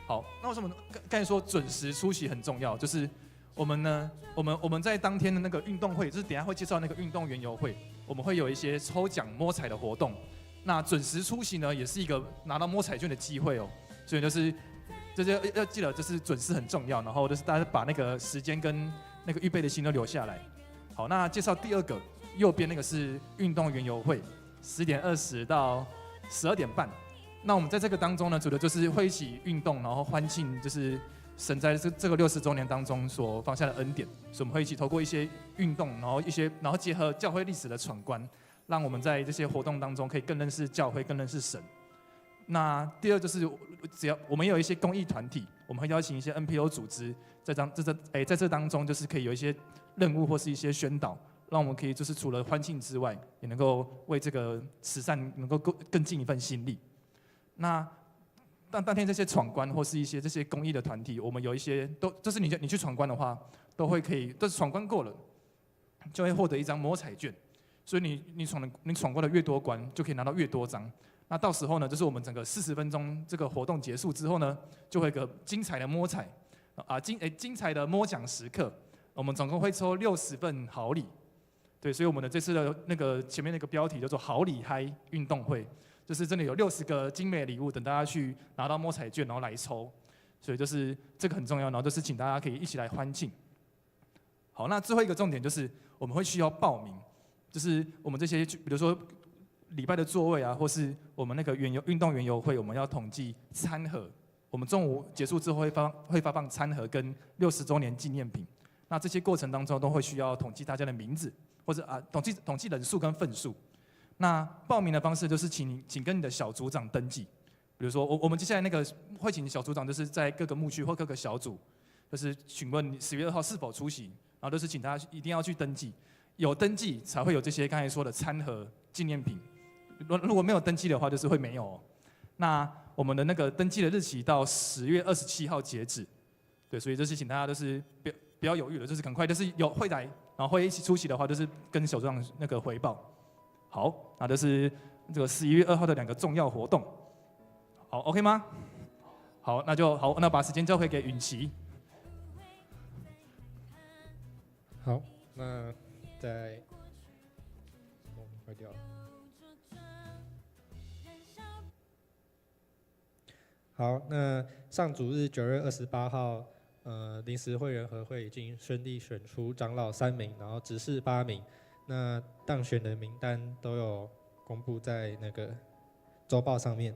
好，那为什么刚才说准时出席很重要？就是我们呢，我们在当天的那个运动会，就是等一下会介绍那个运动园游会，我们会有一些抽奖摸彩的活动。那准时出席呢，也是一个拿到摸彩券的机会哦。所以就是这些要记得，就是准时很重要。然后就是大家把那个时间跟那个预备的心都留下来。好，那介绍第2个，右边那个是运动园游会，10点20到12点半。那我们在这个当中呢，主的就是会一起运动，然后欢庆，就是神在这个60周年当中所放下的恩典。所以我们会一起透过一些运动，然后结合教会历史的闯关，让我们在这些活动当中可以更认识教会，更认识神。那第2就是只要我们有一些公益团体，我们会邀请一些 NPO 组织在这当中，就是可以有一些任务或是一些宣导，让我们可以就是除了欢庆之外，也能够为这个慈善能够更尽一份心力。那当天这些闯关或是一些这些公益的团体，我们有一些就是你去闯关的话，都是闯关过了，就会获得一张摸彩券。所以你闯过的越多关，就可以拿到越多张。那到时候呢，就是我们整个40分钟这个活动结束之后呢，就会有个精彩的摸彩精彩的摸奖时刻。我们总共会抽60份好礼。对，所以我们的这次的那个前面那个标题叫做"好礼嗨运动会"，就是真的有60个精美的礼物等大家去拿到摸彩券，然后来抽。所以就是这个很重要，然后就是请大家可以一起来欢庆。好，那最后一个重点就是我们会需要报名，就是我们这些比如说礼拜的座位啊，或是我们那个运动园游会，我们要统计餐盒。我们中午结束之后会发放餐盒跟60周年纪念品。那这些过程当中都会需要统计大家的名字，或者统计人数跟份数。那报名的方式就是请跟你的小组长登记。比如说我们接下来那个会请小组长就是在各个牧区或各个小组，就是询问你10月2号是否出席，然后就是请大家一定要去登记，有登记才会有这些刚才说的餐盒纪念品。如果没有登记的话，就是会没有哦。那我们的那个登记的日期到10月27号截止。对，所以就是请大家就是不要犹豫了，就是赶快就是会来，然后会一起出席的话，就是跟小组长那个回报。好，那就是这个11月2号的2个重要活动。好 ，OK 吗？好，那把时间交回给允琪。好，那坏掉了。好，那上主日9月28号，临时会员和会已经顺利选出长老3名，然后执事8名。那当选的名单都有公布在那个周报上面。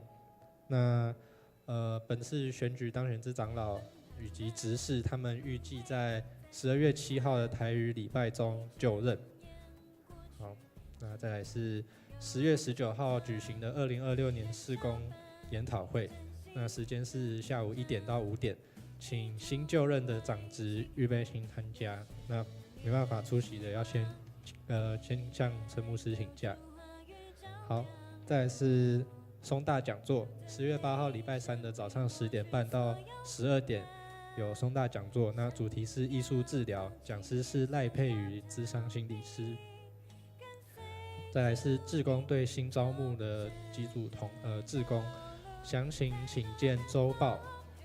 那本次选举当选之长老以及执事，他们预计在12月7号的台语礼拜中就任。好，那再来是10月19号举行的2026年事工研讨会。那时间是下午1点到5点，请新就任的长职预备心参加。那没办法出席的要先向陈牧师请假。好，再来是松大讲座，10月8号礼拜3的早上10点半到12点有松大讲座，那主题是艺术治疗，讲师是赖佩瑜諮商心理师。再来是志工队新招募的机组志工。详情请见周报。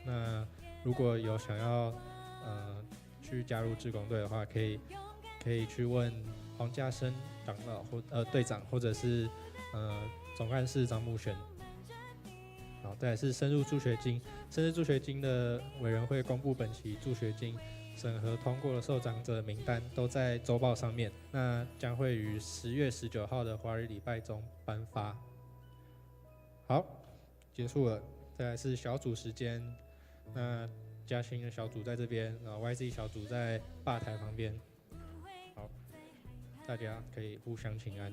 那如果有想要去加入志工队的话，可以去问黄家生长老或队长，或者是总干事张木璇。好，再来是深入助学金，深入助学金的委员会公布本期助学金审核通过的受奖者名单都在周报上面，那将会于10月19号的华语礼拜中颁发。好。结束了，再来是小组时间。那嘉兴的小组在这边，然后 YZ 小组在吧台旁边。好，大家可以互相请安。